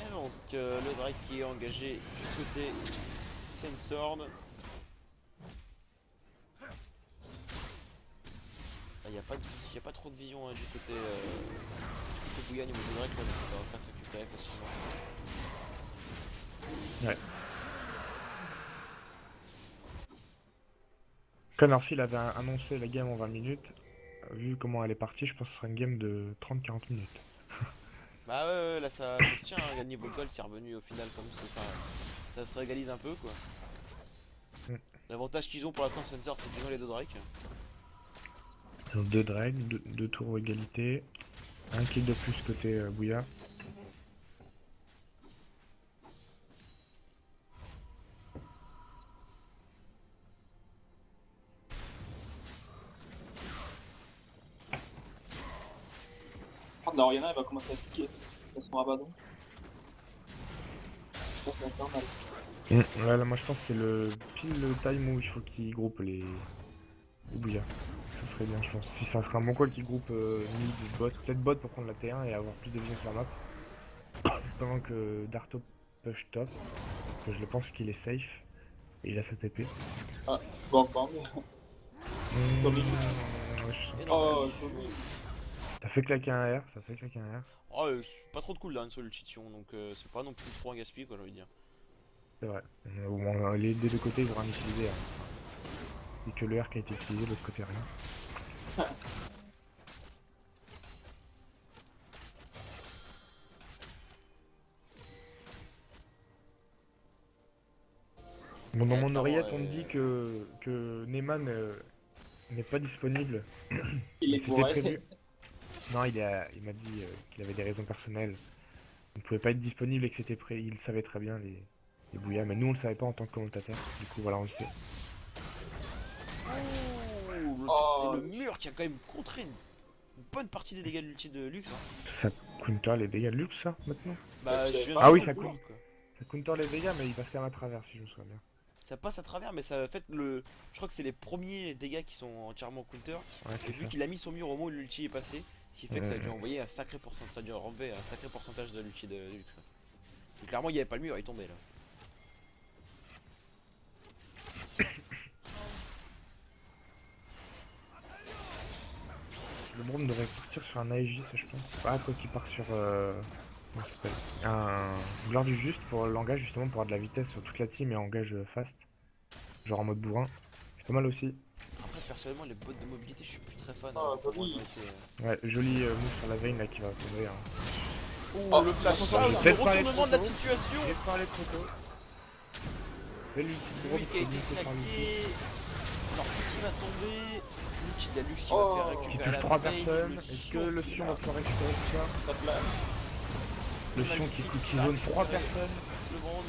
Et donc, le Drake qui est engagé du côté Sensord. Il n'y a pas trop de vision hein, du côté Bouya au niveau du Drake, là, donc on va faire récupérer facilement. Ouais. Connorfield avait annoncé la game en 20 minutes. Vu comment elle est partie, je pense que ce sera une game de 30-40 minutes. Bah ouais, là ça se tient, hein, le niveau gold c'est revenu au final comme c'est. Enfin, ça se régalise un peu quoi. L'avantage qu'ils ont pour l'instant Sensor c'est qu'ils ont les deux Drake. Ils ont 2 Drake, 2 tours égalité, un kill de plus côté Bouya. La Oriana, elle va commencer à piquer dans son abaddon. Ça, c'est infernal. Ouais, là, moi je pense que c'est le pile le time où il faut qu'ils groupent les Bouya. Ça serait bien, je pense. Si ça serait un bon call qu'ils groupent mid, bot, peut-être bot pour prendre la T1 et avoir plus de vision sur la map. Pendant que Darto push top, que je le pense qu'il est safe et il a sa TP. Bon, pas mieux. Tommy. Ouais, je sens. Et Oh, donc, Tommy. Ça fait claquer un R, ça fait claquer un R. oh, c'est pas trop de cooldown sur l'ultition donc c'est pas non plus trop un gaspille quoi j'ai envie de dire. C'est vrai. Au moins, les des deux côtés ils vont rien utiliser. Hein. Et que le R qui a été utilisé, de l'autre côté rien. Bon, dans Ouais, mon clairement, oreillette, on me dit que Neyman n'est pas disponible. Il est C'était bourré. prévu. Non, il m'a dit qu'il avait des raisons personnelles. Il ne pouvait pas être disponible et que c'était prêt. Il le savait très bien, les Bouillas. Mais nous, on le savait pas en tant que commentateur. Du coup, voilà, on le sait. C'est le mur qui a quand même contré une bonne partie des dégâts de l'ulti de Lux. Hein. Ça counter les dégâts de luxe, ça, maintenant? Bah, je viens de Ah oui, voir ça le coûte. coup, quoi. Ça counter les dégâts, mais il passe quand même à travers, si je me souviens bien. Ça passe à travers, mais ça fait le. Je crois que c'est les premiers dégâts qui sont entièrement counter. Ouais, Et c'est vu ça. qu'il a mis son mur au moment où l'ulti est passé, ce qui fait que ça a dû envoyer un sacré pourcentage, ça a dû enlever un sacré pourcentage de l'ulti de Lux. Quoi. Et clairement, il n'y avait pas le mur, il tombait là. Le Braum devrait partir sur un Aegis, je pense. Ah, quoi qu'il part sur. Comment ça s'appelle? Un Gloire du Juste pour l'engage, justement, pour avoir de la vitesse sur toute la team et engage fast. Genre en mode bourrin. C'est pas mal aussi. Après, personnellement, les bots de mobilité, je suis plus très fan. Oh, hein, pour moi, joli. ils ont été, Ouais, joli move sur la veine là qui va tomber. Hein. Oh, le flash attention, out, je le vais pas aller retournement de la trop tôt. situation. J'ai parlé trop tôt. Et l'ulti de Lui Braum qui a été qui est par l'ulti. claqué. Alors, c'est qui va tomber. L'ulti de la Lux qui Oh, va faire Qui récupérer touche la 3 veine, personnes. le Est-ce que Sion le qui Sion va- va pouvoir récupérer tout ça? Ça plane. Le Sion qui zone 3 personnes. Le Brand.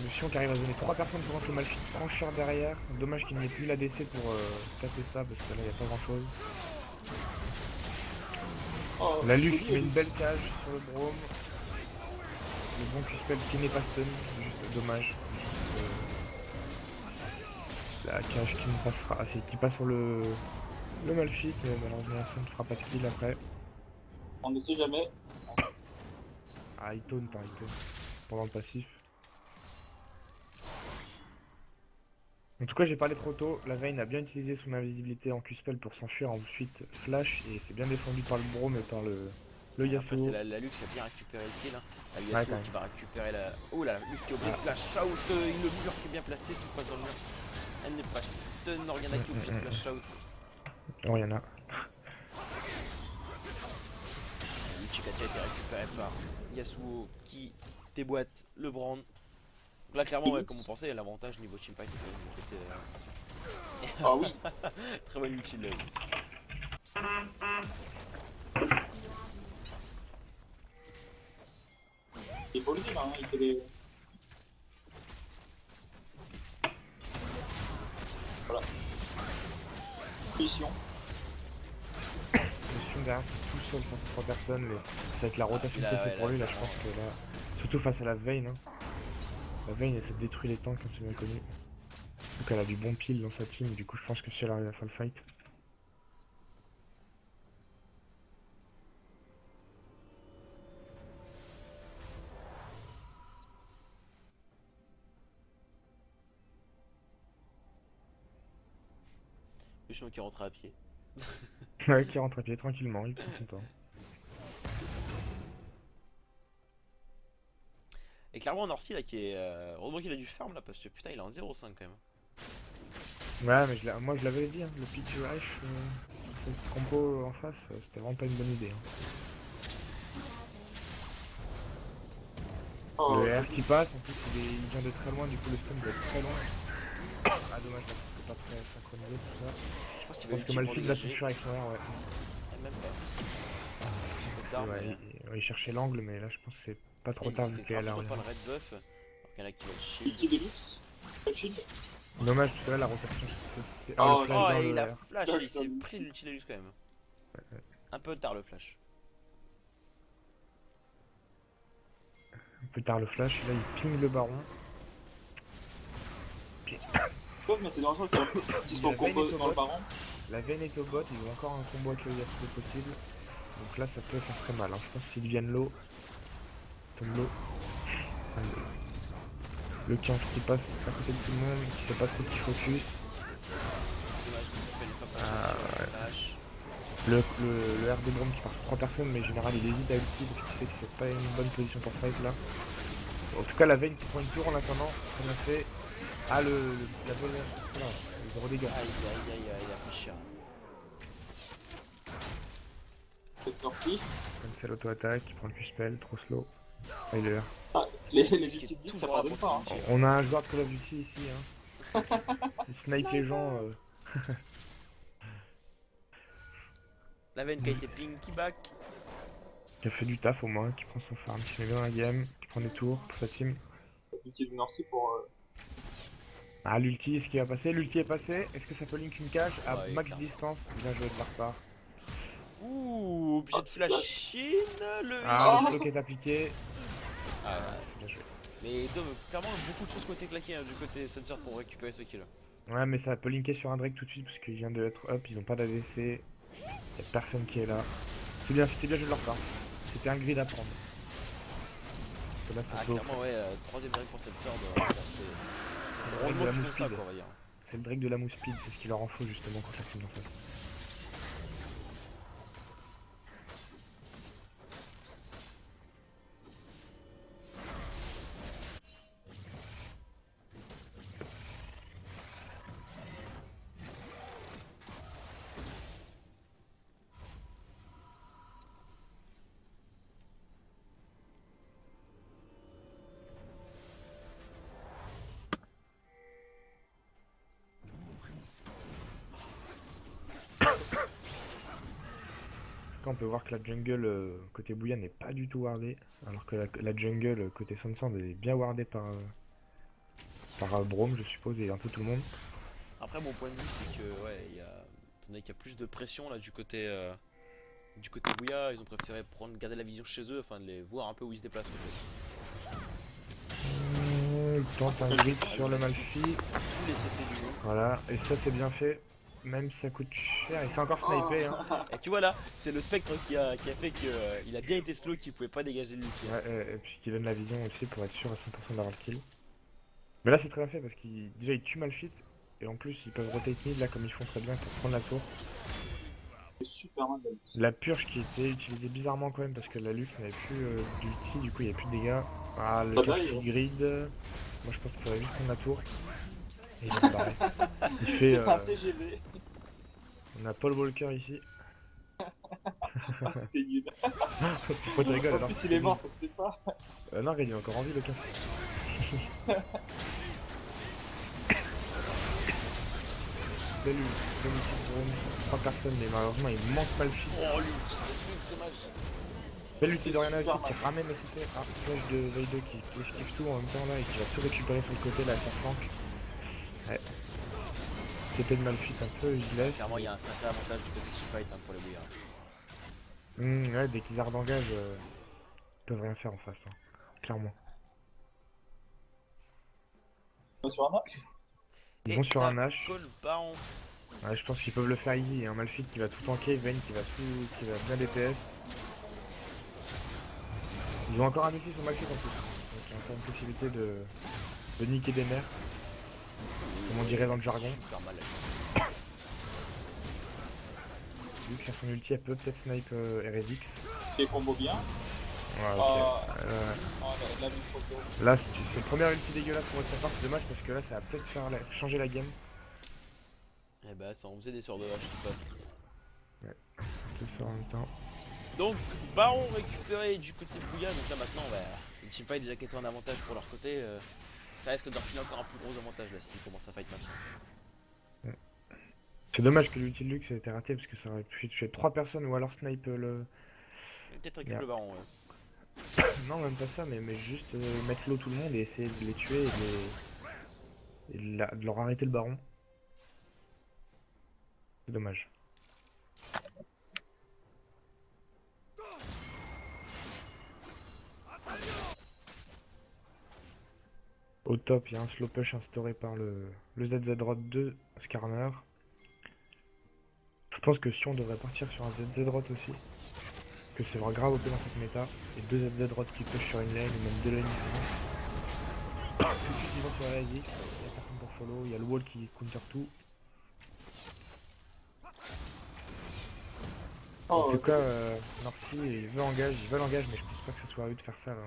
Le Sion qui arrive à zoner 3 personnes pendant que le Malphite franchir derrière. Dommage qu'il n'y ait plus l'ADC pour taper ça parce que là il n'y a pas grand chose. Oh, La Lux joli, qui met une Lux. belle cage sur le Braum. Le bon Q-spell qui n'est pas stun, juste dommage. La cage qui ne passera, qui passe sur le le Malphite, mais malheureusement ça ne fera pas de kill après. On ne sait jamais. Ah, il taunt, hein, il taunt. Pendant le passif. En tout cas, j'ai parlé trop tôt. La Vayne a bien utilisé son invisibilité en Q-spell pour s'enfuir. Ensuite, flash, et c'est bien défendu par le Braum et par le Après, Yasuo. c'est la Lux qui a bien récupéré le kill. Hein. La Ouais, Yasuo quand même. qui va récupérer la. Oh la Lux qui oblige flash out. Le mur qui est bien placé, tout passe dans le mur. Elle n'est pas stun, Oriana qui oblige flash out. Oh, il y en a. Luchikacha a été récupéré par Yasuo qui déboîte le brand. Là, clairement, ouais, comme on pensait, l'avantage niveau teamfight était du côté. Ah oui. Très bonne ulti de la Lux. Il faut le dire, hein, il fait des. Voilà. Mission. Je suis derrière tout seul face à 3 personnes. Mais c'est avec la rotation Là, CC ouais, pour là, lui, là, je pense que là. Surtout face à la Vayne. Hein. La Vayne, elle se détruit les tanks, hein, c'est bien connu. Donc elle a du bon pile dans sa team, du coup, je pense que si elle arrive à faire le fight. Luchon qui rentre à pied. Ouais, qui rentre à pied tranquillement, il prend son temps. Et clairement, Norsi là qui est. Heureusement qu'il a du farm là parce que putain, il est en 0,5 quand même. Ouais, mais moi je l'avais dit, hein, le pitch Reich, cette compo en face, c'était vraiment pas une bonne idée. Hein. Oh, Le R qui passe, en plus il vient de très loin, du coup le stun doit être très loin. Ah dommage, là c'était pas très synchronisé tout ça. Je pense qu'il Je va pense que ulti pour Malphite va dégager. s'enfuir avec son R, ouais. Ah, même pas. Trop tard, Ouais, mais. il cherchait l'angle, mais là je pense que c'est pas trop Il tard s'est vu fait qu'elle a grave rien. pas le red buff. Alors qu'il y en a qui va le shield. ulti de luxe. Pas de shield. Dommage, parce que là la rotation, c'est... Oh, le flash Oh, dans et le il a R. flash, Flash et il dans s'est le pris ulti. l'utilage quand même. Un peu tard le flash. Un peu tard le flash, et là il ping le baron. Sauf, mais c'est dangereux quand si son La Vayne combo est au dans le bot. baron. La Vayne est au bot, ils ont encore un combo avec le Yasuo possible. Donc là ça peut faire très mal, hein. Je pense que s'ils deviennent low, tombe low. Le Kianf qui passe à côté de tout le monde, qui sait pas trop qui focus. Dommage, il fallait pas Ah, passer sur le flash. Le R de Braum qui part sur 3 personnes, mais en général il hésite à ulti parce qu'il sait que c'est pas une bonne position pour fight là. En tout cas la Vayne qui prend une tour en attendant, on a fait. Ah la bonne. Non, le gros dégâts. Aïe aïe aïe aïe, il a fait cher. Cette Norsi. Comme c'est l'auto-attaque, qui prend le Q-spell, trop slow. Ah, il est là. Ah, les Ce qui ultis est de luxe, tout ça droit pardonne pour pas. Hein. ce ulti. On a un joueur de Call of Duty ici, hein. Il snipe les gens. La veine qui a été ping, qui back. Qui a fait du taf au moins, qui prend son farm, qui se met bien dans la game, qui prend des tours pour sa team. L'ulti de Norsi pour. Ah l'ulti, est-ce qu'il va passer? L'ulti est passé, est-ce que ça peut link une cage à Ouais, max clairement. distance? Bien joué de leur part. Ouh, obligé de flasher le Ah, Oh. le flow qui est appliqué. Ah, Bien joué. mais clairement, beaucoup de choses qui ont été claquées hein, du côté Sunsurf pour récupérer ce kill. Ouais, mais ça peut linker sur un Drake tout de suite parce qu'il vient de être up, ils ont pas d'ADC. Y'a personne qui est là. C'est bien joué de leur part. C'était un grid à prendre. Parce que là, ça Ah, peut clairement, ouais, troisième Drake pour cette sorte. le C'est Drake de heureusement la qu'ils ont mousse ça, speed. quoi, on va dire. C'est le Drake de la mousse speed, c'est ce qu'il leur en faut justement contre la team en face. On peut voir que la jungle côté Bouya n'est pas du tout wardée, alors que la jungle côté Sunsand est bien wardée par Braum, je suppose, et un peu tout le monde. Après, mon point de vue, c'est que, ouais, étant donné qu'il y a plus de pression là du côté Bouya, ils ont préféré garder la vision chez eux, afin de les voir un peu où ils se déplacent. Il tente un grid sur le Malphite. Tous les CC du monde. Voilà, et ça c'est bien fait. même si ça coûte cher, il s'est encore snipé. Hein. Et tu vois là, c'est le spectre qui a fait qu'il a bien été slow, qu'il pouvait pas dégager le l'ulti. Ouais, et puis qui donne la vision aussi pour être sûr à 100% d'avoir le kill. Mais là c'est très bien fait parce qu'il déjà il tue Malphite et en plus ils peuvent rotate mid là comme ils font très bien pour prendre la tour. C'est super mal. La purge qui était utilisée bizarrement quand même parce que la Lux n'avait plus d'ulti, du coup il n'y avait plus de dégâts. Ah le Pas tour mal, qui hein. grid. Moi je pense qu'il faudrait juste prendre la tour. Et il va se barrer. Il fait. C'est un TGV. On a Paul Walker ici. Ah, c'était nul. Pourquoi tu rigoles En alors? plus, il est mort, ça se fait pas. Non, regarde, il est encore en vie le cas. Belle ulti pour 3 personnes, mais malheureusement il manque Malphite. Oh l'ulti, dommage. Belle ulti d'Oriana aussi Super qui ramène SSR. Ah, flash de Veido qui esquive tout en même temps là et qui va tout récupérer sur le côté là, sa flanque. Ouais. TP de Malphite un peu useless. Clairement, il y a un sacré avantage du côté de Teamfight hein, pour les bouillards. Ouais, dès qu'ils ardent-engagent, ils peuvent rien faire en face. Hein. Clairement. On va sur un match. Ils Et vont sur ça un H. colle Baron. Ouais, je pense qu'ils peuvent le faire easy. Hein. Malphite qui va tout tanker, Vayne qui va bien DPS. Ils ont encore un ulti sur Malphite en plus. Donc il y a encore une possibilité de niquer des mers. Comme on dirait dans le jargon. Super mal. Vu que c'est son ulti, elle peut peut-être snipe RSX. Des combos bien. Ouais, ok. Oh, la vie trop tôt. Là, c'est le premier ulti dégueulasse pour être sa part, c'est dommage parce que là, ça va peut-être changer la game. Et bah, ça en faisait des sorts de hache qui passent. Tout ça en même temps. Donc, Baron récupéré du côté de Bouya. Donc là, maintenant, bah, les Teamfight déjà qui étaient en avantage pour leur côté. Ça risque de leur filer encore un plus gros avantage là s'ils commencent à fight maintenant. C'est dommage que l'ulti de Lux ait été raté parce que ça aurait pu toucher 3 personnes ou alors snipe le. Peut-être récupérer le Baron. Non, même pas ça, mais juste mettre low tout le monde et essayer de les tuer et de leur arrêter le baron. C'est dommage. Au top, il y a un slow push instauré par le ZZ Rod 2 Skarner. Je pense que Sion devrait partir sur un ZZ Rod aussi. Que c'est vraiment grave OP dans cette méta. Et 2 ZZ Rod qui push sur une lane ou même 2 lanes différentes. Tout de suite ils vont sur la LX, il y a personne pour follow, il y a le wall qui counter tout. En tout cas, Narcy il veut engage, mais je pense pas que ça soit à eux de faire ça là.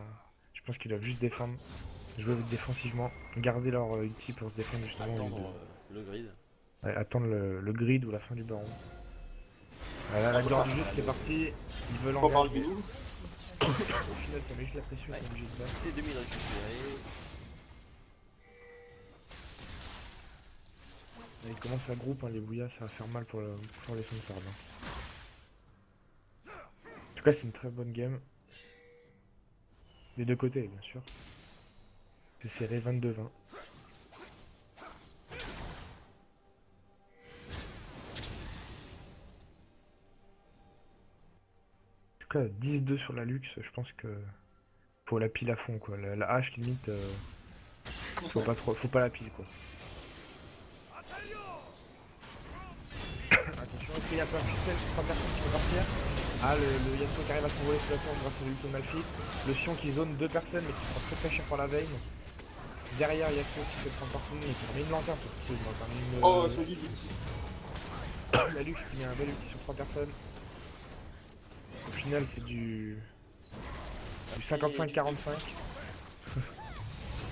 Je pense qu'ils doivent juste défendre, jouer défensivement, garder leur ulti pour se défendre justement. Attendre le grid. Ouais, attendre le grid ou la fin du baron. Voilà, la gloire du juste qui est partie, ils veulent On parle engager. de nous. Au final ça met juste la pression, ils sont obligés de battre. T2000 récupéré. Là, ils commencent à groupe, hein, les bouillas, ça va faire mal pour les Sansard. En tout cas, c'est une très bonne game. Des deux côtés, bien sûr. C'est serré 22-20. En tout cas, 10-2 sur la luxe, je pense que faut la pile à fond, quoi. La hache, limite, faut pas la pile, quoi. Attention, est-ce qu'il y a pas plus 3 personnes qui vont partir? Ah, le Yasuo qui arrive à s'envoler sous la tour grâce à l'ulti de Malphite. Le Sion qui zone 2 personnes mais qui prend très cher pour la veine. Derrière Yasuo qui se fait prendre partout et qui met une lanterne surtout. Oh, joli l'ulti. La Lux qui met un bel ulti sur 3 personnes. Au final, c'est du 55-45.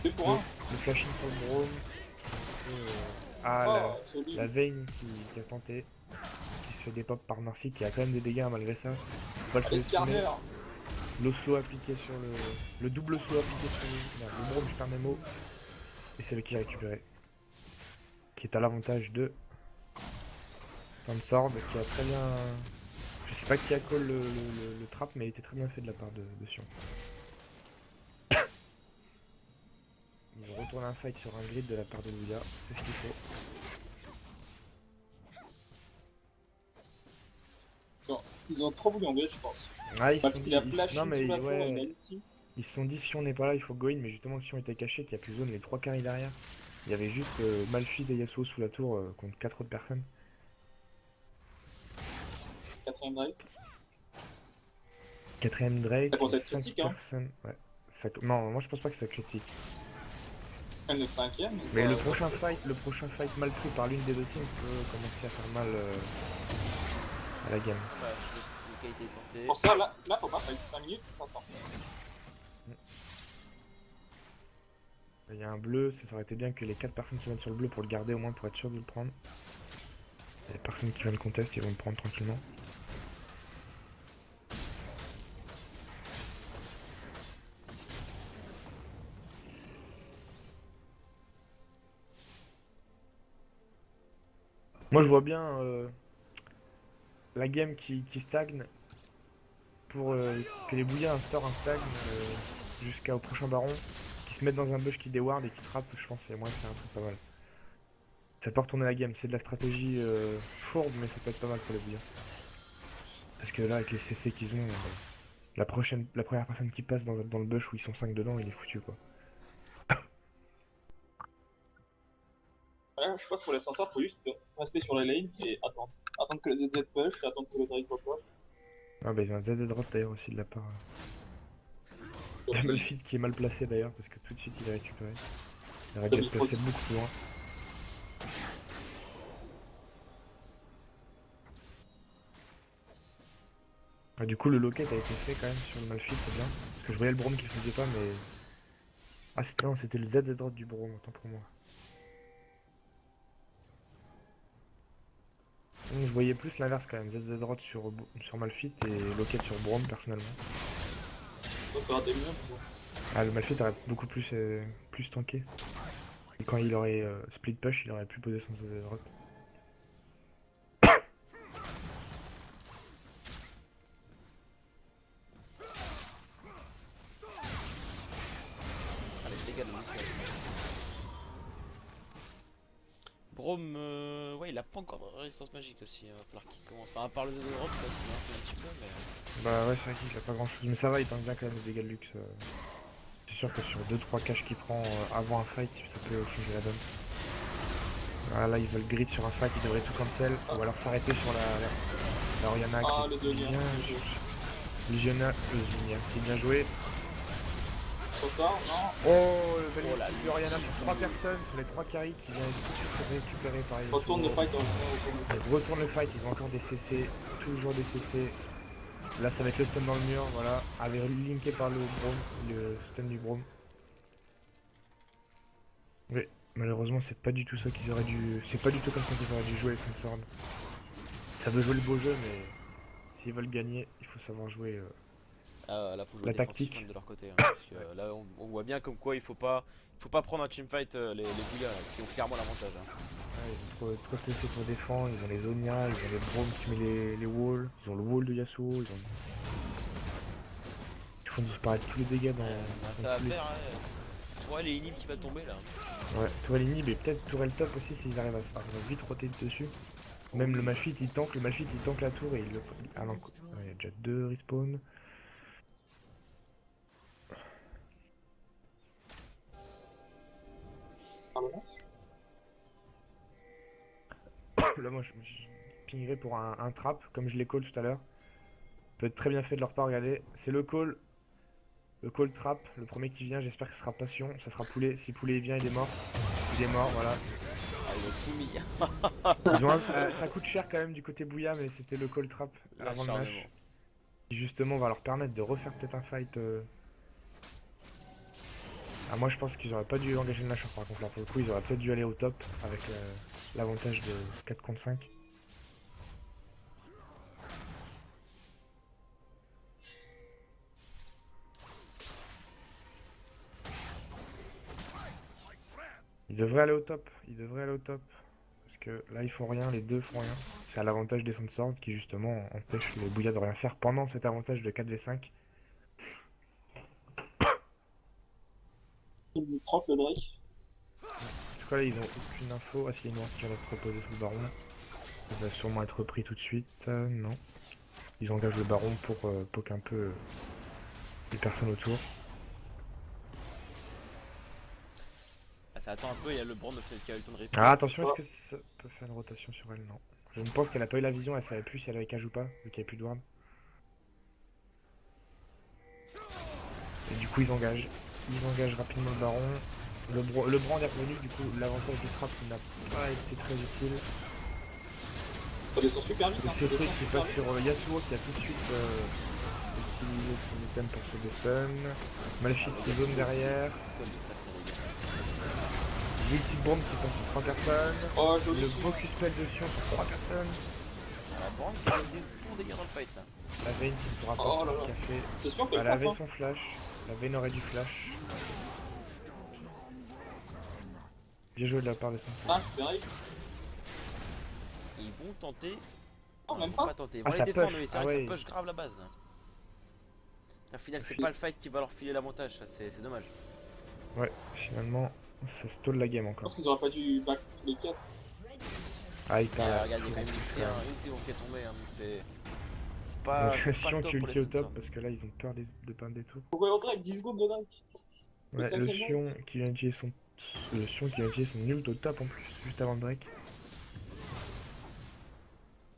2 pour 1. Le flashing sur le drone. Oh, joli. La veine qui a tenté. Qui se fait des pop par Narcy qui a quand même des dégâts malgré ça. Faut pas le Allez, sous-estimer. Skarner. Le slow appliqué sur le double slow appliqué sur le Braum Skarnemo. Et c'est le qui est récupéré. Qui est à l'avantage de Sansord qui a très bien. Je sais pas qui a call le trap mais il était très bien fait de la part de Sion. Ils retournent un fight sur un grid de la part de Luya, c'est ce qu'il faut. Non, ils ont trop voulu engager, je pense. Ah, ils se Parce sont qu'il dit, a flashé non, mais sous la tour, ouais, il a ulti. ils se sont dit si on n'est pas là il faut go in, mais justement si on était caché, qu'il n'y a plus zone, les 3 carrés derrière. Il y avait juste Malphite et Yasuo sous la tour contre 4 autres personnes. Quatrième Drake. Quatrième Drake, Ça commence à être 5 critique, hein. personnes. Ouais. Non, moi je pense pas que c'est critique. Même le cinquième. Mais ça- le prochain fight mal pris par l'une des deux teams peut commencer à faire mal à la game. Bah, je sais qui a été tenté. Pour ça, là faut pas fight 5 minutes. Attends. Il y a un bleu, ça aurait été bien que les 4 personnes se mettent sur le bleu pour le garder au moins pour être sûr de le prendre. Il y a des personnes qui viennent contest, ils vont le prendre tranquillement. Moi je vois bien la game qui stagne pour que les bouillards instaurent un stagne jusqu'au prochain baron, qui se mettent dans un bush qui déward et qui trappe, je pense qu'il y a moyen de faire un truc pas mal. Ça peut retourner la game, c'est de la stratégie fourbe mais ça peut être pas mal pour les bouillards. Parce que là avec les CC qu'ils ont, la première personne qui passe dans le bush où ils sont 5 dedans, il est foutu quoi. Ouais, je pense pour l'ascenseur, faut juste rester sur la lane et attendre. Attendre que le ZZ push, attendre que le Drake pop up. Ah bah ils ont un ZZ drop d'ailleurs aussi de la part de Malphite qui est mal placé d'ailleurs parce que tout de suite il est récupéré. Il aurait dû être placé beaucoup plus loin. Ah, du coup le locket a été fait quand même sur le Malphite, c'est bien. Parce que je voyais le Braum qui le faisait pas mais... Ah c'était le ZZ drop du Braum, autant pour moi. Je voyais plus l'inverse quand même, ZZ drop sur Malphite et locket sur Braum personnellement. Ça sera des mieux. Ah le Malphite aurait beaucoup plus tanké. Et quand il aurait split push, il aurait pu poser son ZZ drop. Allez, je dégage le Lucas. Braum, ouais, il a pas encore de résistance magique aussi. Il va falloir qu'il commence. Enfin, à part le Z drop, peut-être qu'il en fait un petit peu, mais. Bah ouais, c'est vrai qu'il a pas grand chose. Mais ça va, il tank bien quand même les dégâts de luxe. C'est sûr que sur 2-3 caches qu'il prend avant un fight, ça peut changer la donne. Voilà, là ils veulent grid sur un fight, ils devraient tout cancel. Ou alors s'arrêter sur la Oriana Ah, qui le Zonia. Lusiana, qui est bien joué. Sur ça, non. Oh, le Oh là, bel Oriana sur 3 personnes, sur les 3 carries qui viennent tout de suite récupérer par les Retourne le fight dans le Ils retournent le fight, ils ont encore des CC, toujours des CC. Là ça va être le stun dans le mur, voilà, avec linké par le Braum, le stun du Braum. Oui, malheureusement c'est pas du tout ça qu'ils auraient dû. C'est pas du tout comme ça qu'ils auraient dû jouer les Sandsworn. Ça veut jouer le beau jeu mais s'ils veulent gagner, il faut savoir jouer. Ah, là, faut jouer La défensif, tactique. hein, de leur côté. Hein, parce que, là, on voit bien comme quoi il faut pas prendre un teamfight les bouillards là, qui ont clairement l'avantage. Hein. Ouais, ils ont trop de CC pour défendre, ils ont les Zonia, ils ont les Braum qui met les walls, ils ont le wall de Yasuo, ils font disparaître tous les dégâts dans. Bah, dans ça va tous les- faire. Hein. Ouais, les inhibs qui va tomber là. Ouais, tourelle inhib et peut-être tourelle top aussi s'ils arrivent à vite roter dessus. Même le Malphite il tank la tour et il le. Ah non, il y a déjà 2 respawn. Là moi je pingerai pour un trap comme je l'ai call tout à l'heure. Peut être très bien fait de leur part, regardez. C'est le call. Le call trap, le premier qui vient, j'espère que ce sera passion, ça sera poulet. Si poulet vient, il est mort. Il est mort, voilà. Ah, ils ont tout mis. Ça coûte cher quand même du côté Bouya, mais c'était le call trap avant le L'acharnement. match. Qui justement va leur permettre de refaire peut-être un fight. Ah, moi je pense qu'ils auraient pas dû engager le Nashor par contre là pour le coup, ils auraient peut-être dû aller au top avec l'avantage de 4 contre 5. Ils devraient aller au top, Parce que là ils font rien, les deux font rien. C'est à l'avantage des Sandsworn qui justement empêche le Bouya de rien faire pendant cet avantage de 4v5. Il trempe le Drake. En tout cas là ils ont aucune info. Ah si, non, qui vient d'être proposé sous le baron. Il va sûrement être repris tout de suite. Non. Ils engagent le baron pour poke un peu les personnes autour. Ah, ça attend un peu, il y a le Braum qui a eu le temps de répondre. Ah attention, est-ce que ça peut faire une rotation sur elle? Non. Je ne pense qu'elle a pas eu la vision, elle savait plus si elle avait cage ou pas, vu qu'il n'y avait plus de ward. Et du coup ils engagent. Ils engagent rapidement le baron. Le brand est revenu, du coup l'avantage du trap n'a pas été très utile. Ça descend super vite. Le Hein, ça CC descend qui super passe vite. sur Yasuo qui a tout de suite utilisé son item pour se destun. Malphite qui zone derrière. Comme des sacrés dégâts. L'ulti de bombe qui passe sur 3 personnes. Oh, joli Le swing. focus spell de Sion sur 3 personnes. Ah, la bande qui a des bons dégâts dans le fight là. La Vayne qui pourra pas Oh là là. qui a fait. C'est sûr qu'elle Elle avait frappe. Hein. son flash. La Vayne aurait du flash. Bien joué de la part de Sansa. Ah, je verrai. Ils vont tenter. Non, même Ils vont pas. tenter. Ils Ah, vont ça les défendre, push. mais c'est Ah vrai que ouais. ça push grave la base là. Au final, c'est pas le fight qui va leur filer l'avantage, ça, c'est dommage. Ouais, finalement, ça stall la game Je encore. pense qu'ils auraient pas dû back tous les 4. Ah, il Et, perd. regarde, il y a quand même une Théon qui est tombée, hein, donc c'est. C'est pas. C'est pas Sion top qui pour les ulti au top Suns, parce que là ils ont peur de perdre des tours. Pourquoi rentrer avec 10 secondes de dingue? Ouais, sacré le mec. Sion qui vient d'utiliser son. Le Sion qui vient d'utiliser son ult au top en plus, juste avant le break.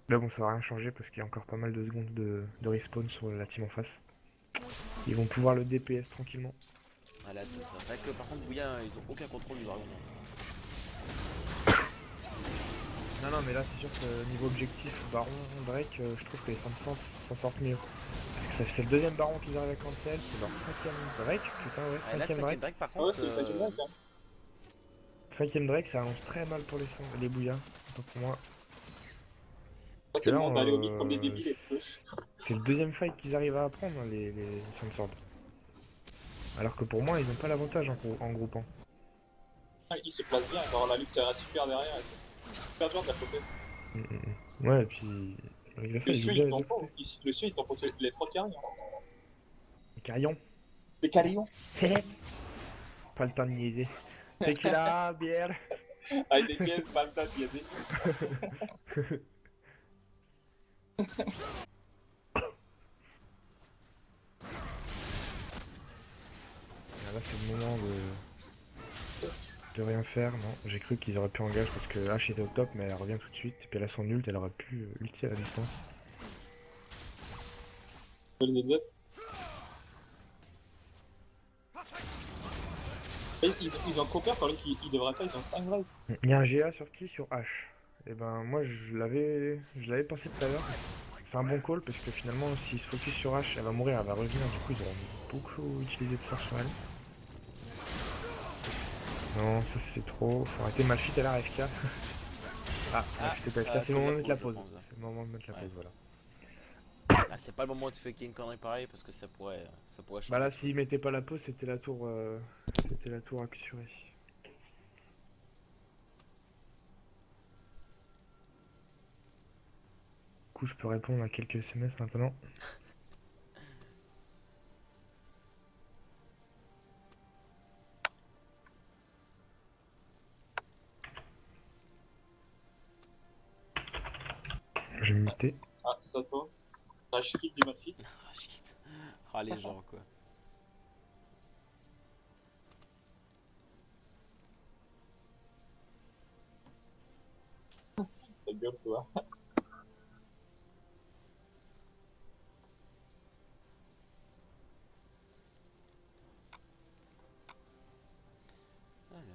Là bon, ça va rien changer parce qu'il y a encore pas mal de secondes de respawn sur la team en face. Ils vont pouvoir le DPS tranquillement. Ah là, c'est vrai que par contre, Bouya, ils ont aucun contrôle du dragon. Non, non, mais là c'est sûr que niveau objectif, Baron, Drake, je trouve que les Sansa s'en sortent mieux. Parce que c'est le deuxième Baron qu'ils arrivent à cancel, c'est leur 5ème Drake, putain, ouais, Ah, là, 5ème Drake. Drake, par Ah ouais, contre. c'est le 5ème mec. Hein. 5ème Drake, ça annonce très mal pour les Bouillas, autant pour moi. Ça, c'est le là, monde d'aller au mid comme des débiles et push. C'est le deuxième fight qu'ils arrivent à apprendre, hein, les Sunsword. Alors que pour moi, ils n'ont pas l'avantage en groupant. Ah, il se place bien, alors la lutte ça reste super derrière. Super dur de la choper. Ouais, et puis. Malgré ça, Le ils jouent Sio bien il les t'en deux faut. côtés. Le Sio il t'en faut les 3 carrés. Les carillons. Les carillons. Pas le temps de niaiser. Tequila, bière. Avec des pièces, pas le temps de biaiser. Ah, là, c'est le moment de rien faire. Non, j'ai cru qu'ils auraient pu engager parce que H était au top, mais elle revient tout de suite. Et puis elle a son ult, elle aurait pu ulti à la distance. Le ZZ. Et ils ont trop peur, par exemple, ils devraient pas, ils ont 5 lives. Il y a un GA sur qui? Sur H. Et ben moi je l'avais pensé tout à l'heure. C'est un bon call parce que finalement s'il se focus sur H, elle va mourir, elle va revenir. Du coup ils auront beaucoup utilisé de sort sur elle. Non, ça c'est trop. Faut arrêter. Malphite elle a AFK. Ah, Malphite est AFK. C'est le moment de mettre la pause. C'est le moment de mettre la pause, voilà. Ah, c'est pas le moment de faker une connerie pareille parce que ça pourrait changer. Bah là s'il mettait pas la pause, c'était la tour assurée. Du coup je peux répondre à quelques SMS maintenant. Je vais me muter. Ah, ça toi. Rage kit du Malphite. Ah, shit. Ah, les gens quoi. Ta gueule, toi. Alors.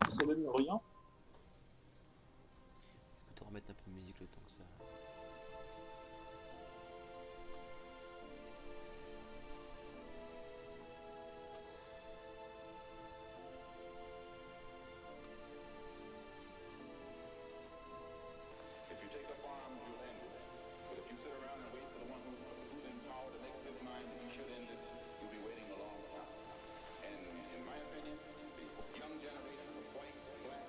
Ça donne rien. Je peux te remettre un peu de musique le temps que ça. If you take the farm, you'll end it. But if you sit around and wait for the one who's in power to make up his mind that you should end it, you'll be waiting a long time. And in my opinion, the young generation of white, black,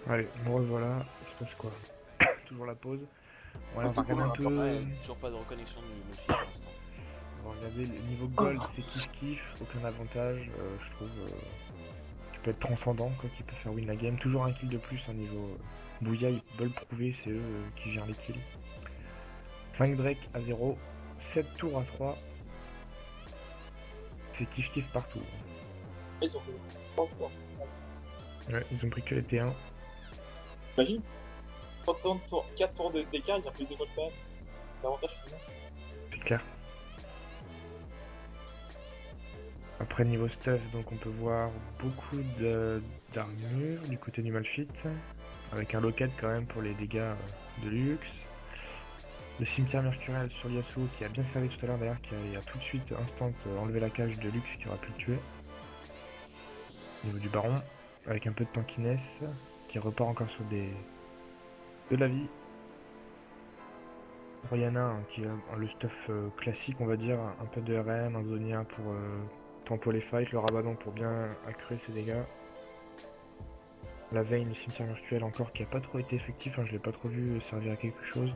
Allez, me revoilà. Il se passe quoi? Toujours la pause. Ouais, on C'est va regarder un cool, peu. Ouais, toujours pas de reconnexion du Melfi pour l'instant. On va regarder le niveau gold, c'est kiff, aucun avantage. Je trouve qui peut être transcendant, quoi, qui peut faire win la game. Toujours un kill de plus, un niveau Bouya, ils veulent prouver, c'est eux qui gèrent les kills. 5 Drake à 0, 7 tours à 3. C'est kiff partout. Ils ont fait 3 fois. Ouais, ils ont pris que les T1. Imagine 4 tours d'écart, ils ont pris 2 goals quand même. L'avantage finalement. C'est clair. Après niveau stuff, donc on peut voir beaucoup d'armure du côté du Malphite, avec un locket quand même pour les dégâts de luxe. Le cimetière mercurial sur Yasuo qui a bien servi tout à l'heure d'ailleurs, qui a tout de suite instant enlevé la cage de luxe qui aurait pu le tuer. Au niveau du baron, avec un peu de tankiness, qui repart encore sur de la vie. Oriana hein, qui a le stuff classique on va dire, un peu de RM, un Zonia pour tempo les fights, le Rabadon pour bien accruer ses dégâts. La veine, le cimetière mercurial encore qui a pas trop été effectif, hein, je l'ai pas trop vu servir à quelque chose.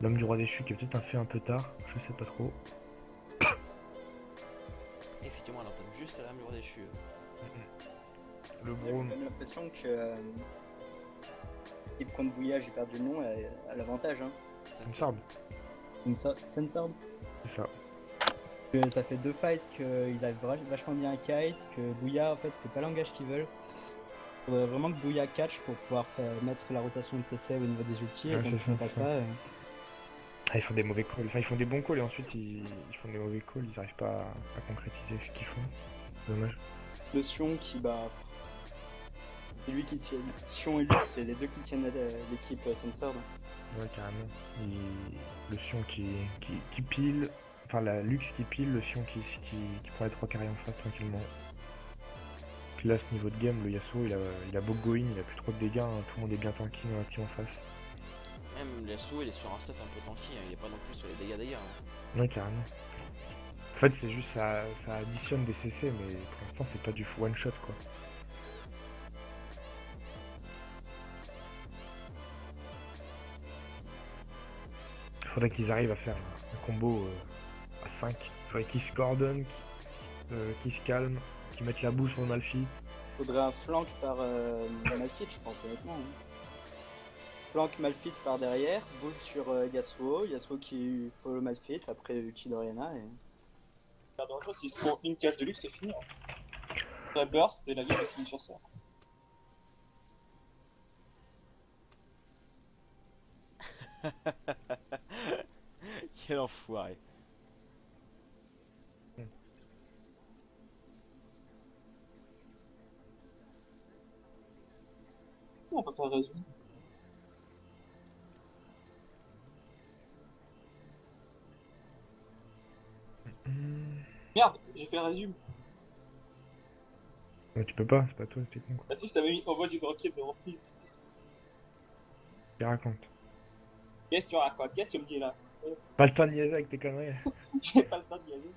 L'homme du roi déchu qui a peut-être fait un peu tard, je sais pas trop. Effectivement, elle entame juste la mur déchu. Le J'ai Braum, quand même l'impression que l'équipe contre Bouya, j'ai perdu le nom, a l'avantage. Hein. une sorbe, Comme ça, Sensord. c'est ça. Que ça fait 2 fights qu'ils arrivent vachement bien à kite, que Bouya en fait fait pas l'engage qu'ils veulent. Faudrait vraiment que Bouya catch pour pouvoir mettre la rotation de CC au niveau des ultis, et Ouais, quand c'est ils font ça, pas c'est ça, Ah, ils font des mauvais calls, enfin ils font des bons calls et ensuite ils font des mauvais calls, ils arrivent pas à concrétiser ce qu'ils font. Dommage. le Sion qui bat. C'est lui qui tient. Sion et Luke, c'est les deux qui tiennent l'équipe Sensord. Ouais carrément. Le Sion qui pile, enfin la Lux qui pile, le Sion qui prend les 3 carrés en face tranquillement. Puis là ce niveau de game, le Yasuo il a beau go in, il a plus trop de dégâts, hein, tout le monde est bien tanky dans la team en face. Même Yasuo, il est sur un stuff un peu tanky, hein, il est pas non plus sur les dégâts. Hein. Ouais carrément. En fait c'est juste ça additionne des CC mais pour l'instant c'est pas du one shot quoi. Il faudrait qu'ils arrivent à faire un combo à 5. Il faudrait qu'ils se coordonnent, qu'ils se calment, qu'ils mettent la boue sur le Malphite. Faudrait un flank par Malphite, je pense, honnêtement. Hein. Flank Malphite par derrière, boule sur Yasuo, Yasuo qui follow Malphite, après ulti d'Oriana et... C'est dangereux, s'ils se font une cage de luxe, c'est fini. Hein. La burst et la game est finie sur ça. Quel enfoiré. On peut faire résumer. Merde, j'ai fait un résumé. Mais tu peux pas, c'est pas toi, t'es con quoi. Ah si, ça m'a mis en mode une roquette de reprise. Tu racontes. Qu'est-ce que tu racontes? Qu'est-ce que tu me dis là? Pas le temps de niaiser avec tes conneries. J'ai pas le temps de niaiser.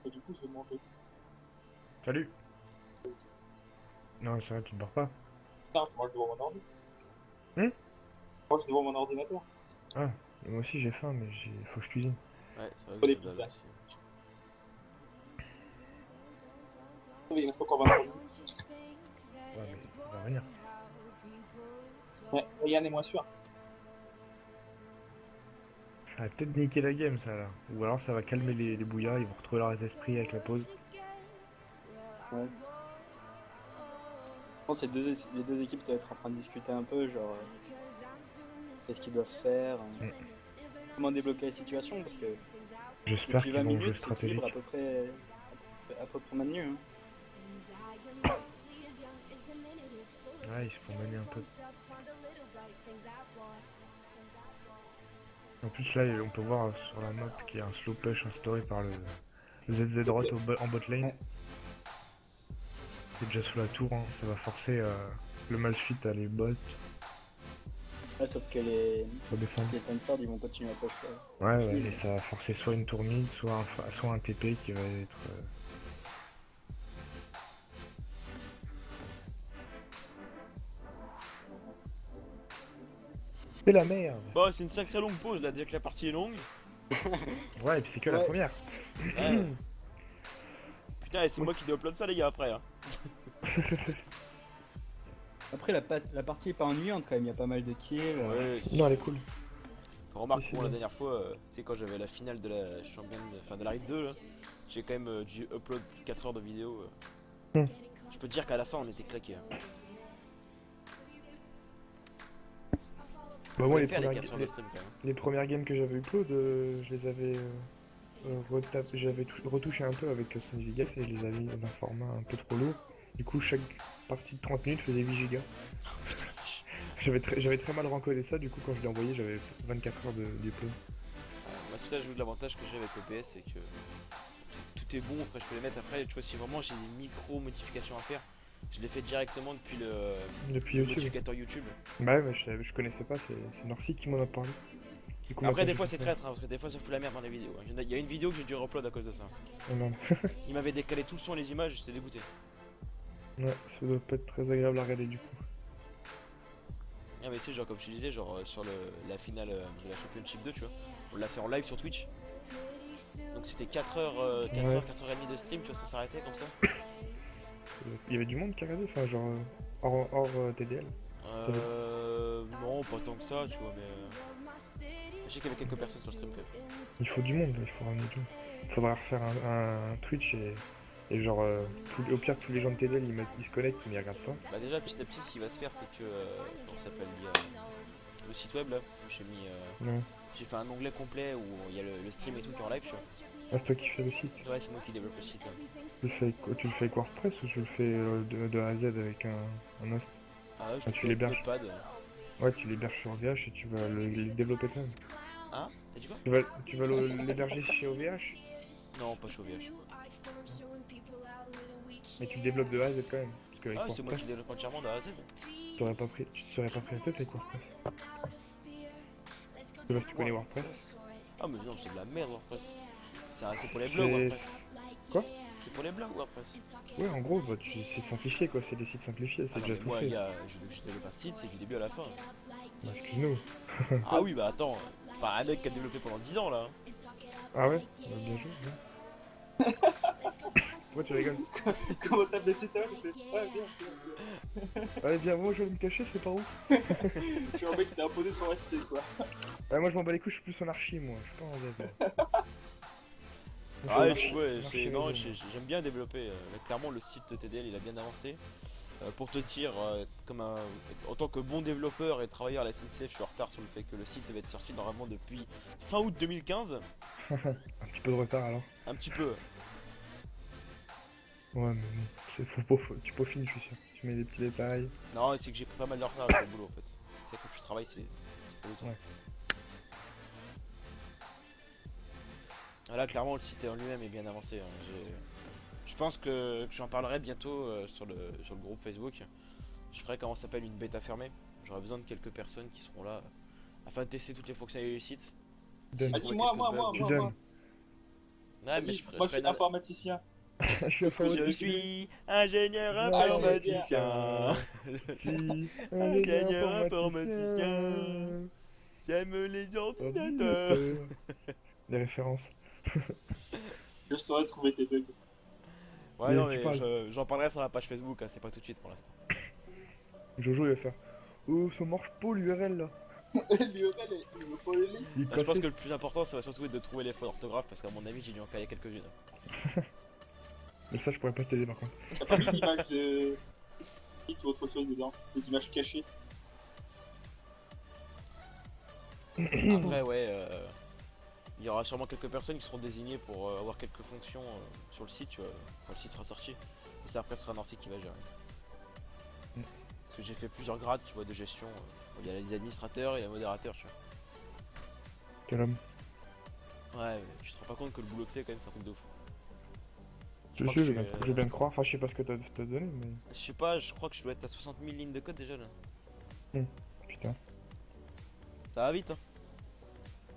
Et du coup, je vais manger. Salut. Non, c'est vrai, tu te barres pas. Putain, je mange devant mon ordi. Hmm? Je mange devant mon ordinateur. Ah, moi aussi j'ai faim, mais faut que je cuisine. Ouais, c'est vrai Faut que des ça donne pizzas. aussi. Oui, il reste encore 20 minutes. Ouais, mais on va venir. Ouais, Yann est moins sûr. Ça va peut-être niquer la game, ça là. Ou alors ça va calmer les bouillards, ils vont retrouver leurs esprits avec la pause. Ouais. Je pense que les deux équipes doivent être en train de discuter un peu, genre... qu'est-ce qu'ils doivent faire, comment débloquer la situation, parce que... J'espère Depuis qu'ils 20 vont jouer minutes, c'est stratégique. équilibre à peu près maintenu. Hein. Ouais, ils se font mener un peu. En plus là, on peut voir sur la map qu'il y a un slow push instauré par le ZZ droite en bot lane. Ouais. C'est déjà sous la tour, hein. Ça va forcer le Malphite à les bot Ouais, sauf que les pour défendre. sensors ils vont continuer à push. Ouais, et ça va forcer soit une tour mid, soit un TP qui va être... C'est la merde. Bon, c'est une sacrée longue pause là, déjà que la partie est longue. Ouais, et puis c'est que la Ouais. première. Ouais. Putain, et c'est moi qui dois upload ça, les gars, après. Hein. Après, la partie est pas ennuyante quand même, il y a pas mal de kills. Ouais, Non, elle est cool. remarque, Mais c'est bon, la bien. dernière fois, tu sais, quand j'avais la finale de la championne, enfin de la Rive 2, là, j'ai quand même dû upload 4 heures de vidéo. Je peux te dire qu'à la fin, on était claqués. Hein. Bah, Faut moi, les les faire, les premières, 4 heures de stream, quand même. les premières games que j'avais upload, je les avais j'avais retouché un peu avec Sony Vegas et je les avais mis dans un format un peu trop lourd. Du coup, chaque partie de 30 minutes faisait 8 gigas. Putain, la vache. J'avais très mal rencodé ça, du coup, quand je l'ai envoyé, j'avais 24 heures d'upload. Moi, c'est pour ça que je vous dis l'avantage que j'ai avec OBS, c'est que tout est bon. Après, je peux les mettre après. Tu vois, si vraiment j'ai des micro-modifications à faire, je les fais directement depuis le Depuis YouTube. modificateur YouTube. Bah ouais, mais je connaissais pas, c'est Norcy qui m'en a parlé. Du coup, Après, maintenant, des j'ai fois, fait c'est ça. traître, hein, parce que des fois, ça fout la merde dans les vidéos. Hein. Il y a une vidéo que j'ai dû upload à cause de ça. Oh non. Il m'avait décalé tout le son et les images, j'étais dégoûté. Ouais, ça doit pas être très agréable à regarder du coup. Ah, mais tu sais, genre, comme je te disais, genre sur la finale de la Championship 2, tu vois, on l'a fait en live sur Twitch. Donc c'était 4 heures, 4 Ouais. heures, 4 heures et demie de stream, tu vois, sans s'arrêter comme ça. Il y avait du monde qui regardait, enfin, genre hors TDL. Non, pas tant que ça, tu vois, mais. Je sais qu'il y avait quelques personnes sur le stream quand même. Il faut du monde, il faut ramener du monde. Il faudra refaire un Twitch et genre, au pire, tous les gens de TDL ils se connectent, ils n'y regardent pas. Bah, déjà, petit à petit, ce qui va se faire, c'est que. Comment ça s'appelle le site web là, j'ai mis. Ouais. J'ai fait un onglet complet où il y a le stream et tout qui est en live, tu vois. Ah, c'est toi qui fais le site. Ouais, c'est moi qui développe le site. Tu le fais avec WordPress ou tu le fais de A à Z avec un host? Ah, je Ah, tu l'héberges. Notepad. Ouais, tu l'héberges sur OVH et tu vas le développer toi-même. Hein? T'as dit quoi? Tu vas l'héberger chez OVH, Non, pas chaud VH. mais tu le développes de A à Z quand même. Parce qu'avec Ah, c'est moi qui WordPress, développe entièrement de A à Z. tu te serais pas pris la tête avec WordPress. Je sais pas si tu connais WordPress. Ah, mais non, c'est de la merde WordPress. C'est pour les blogs WordPress. Quoi? C'est pour les blogs WordPress. Ouais, en gros, bah, c'est simplifié quoi, c'est des sites simplifiés, Ah c'est non, déjà mais tout moi, fait. gars, je développe un site, c'est du début à la fin. Bah, excuse-nous. Ah oui, bah attends, pas un mec qui a développé pendant 10 ans là. Ah ouais? Bah, bien joué. Bien. Pourquoi tu rigoles? Comment t'as blessé ta Ouais, bien. Allez, bien, moi je vais me cacher, c'est pas où? Je suis un mec qui t'a imposé son respect, quoi. Ouais, moi je m'en bats les couilles, je suis plus en archi, moi, je suis pas en dev. Moi, je suis en Ah ouais, archi- ouais, en archi non, réseau, moi. j'aime bien développer. Là, clairement, le site de TDL il a bien avancé. Pour te dire, en tant que bon développeur et travailleur à la SNCF, je suis en retard sur le fait que le site devait être sorti normalement depuis fin août 2015. Un petit peu de retard alors. Un petit peu. Ouais, mais tu peaufines, je suis sûr. Tu mets des petits détails. Non, c'est que j'ai pris pas mal de retard avec le boulot en fait. C'est quand tu travailles, c'est pas le temps. Ouais. Ah, là, clairement, le site en lui-même est bien avancé. Hein. Je pense que j'en parlerai bientôt sur le groupe Facebook. Je ferai comment ça s'appelle une bêta fermée. J'aurai besoin de quelques personnes qui seront là afin de tester toutes les fonctionnalités du site. Donne. Vas-y, moi. Tu donnes. Ouais, mais Vas-y, je ferai, moi, je je ferai suis informaticien. Je suis informaticien. Je suis ingénieur Informaticien. informaticien. Si, Ingénieur informaticien. J'aime les ordinateurs. Les références. Je saurais trouver tes bugs. Ouais, Mais non, tu mais parles. j'en parlerai sur la page Facebook, hein, c'est pas tout de suite pour l'instant. Jojo il va faire. Oh, ça marche pas l'URL là. L'URL, il me faut le lien. Il est Je pense cassé. que le plus important, ça va surtout être de trouver les fautes d'orthographe parce qu'à mon avis, j'ai dû en caler quelques-unes. Mais ça, je pourrais pas t'aider par contre. T'as pas mis d'image de. ou autre chose dedans. Des images cachées. Après, ouais, il y aura sûrement quelques personnes qui seront désignées pour avoir quelques fonctions sur le site, tu vois, quand le site sera sorti. Et c'est après, ce sera Nancy qui va gérer. Mm. Parce que j'ai fait plusieurs grades, tu vois, de gestion. Il y a les administrateurs et les modérateurs, tu vois. Quel homme. Ouais, mais tu te rends pas compte que le boulot que c'est quand même, c'est un truc de ouf. Je crois sais, que je je veux suis, bien, je veux bien te croire. Enfin, je sais pas ce que t'as donné, mais. Je sais pas, je crois que je dois être à 60 000 lignes de code déjà là. Putain. Ça va vite, hein.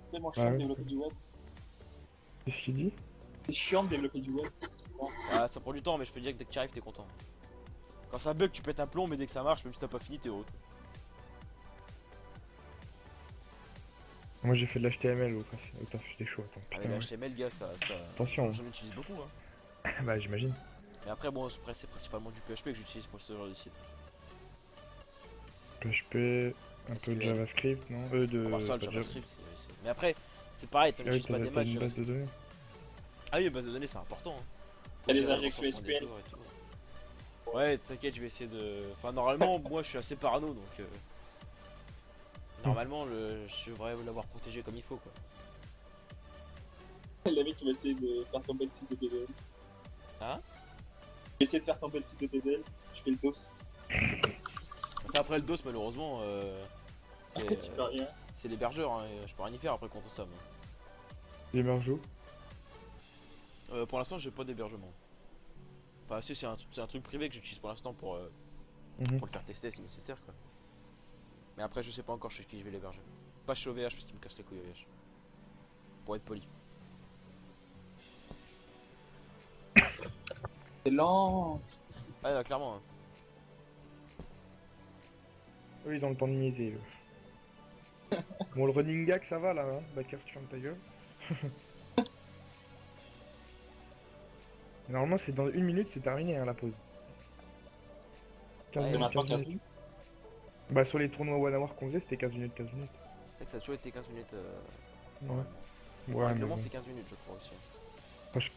C'est tellement chiant Ouais. de développer du web. Qu'est-ce qu'il dit? C'est chiant de développer du web. C'est bon. Ah, ça prend du temps, mais je peux te dire que dès que tu arrives, t'es content. Quand ça bug, tu pètes un plomb, mais dès que ça marche, même si t'as pas fini, t'es heureux. Moi j'ai fait de l'HTML au taf, j'étais chaud. Attends, Ah, mais putain, ouais. l'HTML, gars, ça. Attention. J'en utilise beaucoup, hein. Bah j'imagine. Mais après, bon, après, c'est principalement du PHP que j'utilise pour ce genre de site. PHP, un peu de SQL. JavaScript, non de... Enfin, ça, le pas de JavaScript, Mais après, c'est pareil, tu Ah oui, n'utilises pas des t'as matchs une base JavaScript. de données. Ah oui, les bases de données, c'est important. Hein. Il y a des gérer le injections recensement des SQL. joueurs et tout. Ouais, t'inquiète, je vais essayer de. Enfin, normalement, moi je suis assez parano donc. Normalement, je devrais l'avoir protégé comme il faut quoi. Le mec qui va essayer de faire tomber le site de DDL. Hein? Je vais essayer de faire tomber le site de DDL, je fais le dos. Ça, après le DOS, malheureusement, Tu peux rien. c'est l'hébergeur, hein, et je peux rien y faire après contre ça. Moi. L'héberge où? Pour l'instant, j'ai pas d'hébergement. Enfin, si, c'est un truc privé que j'utilise pour l'instant pour le faire tester si nécessaire quoi. Mais après, je sais pas encore chez qui je vais l'héberger. Pas chez OVH parce qu'il me casse les couilles OVH. Pour être poli. C'est lent. Ah, là, clairement. Hein. Eux ils ont le temps de niaiser. Eux. Bon le running gag ça va là, hein. Backer tu fermes ta gueule. Normalement c'est dans 1 minute c'est terminé hein, la pause. 15 Ouais, minutes, maintenant 15 15 minutes. minutes. Bah sur les tournois One Hour qu'on faisait c'était 15 minutes, 15 minutes. C'est vrai que ça a toujours été 15 minutes. Ouais. Le Ouais, mais règlement bon. c'est 15 minutes je crois aussi.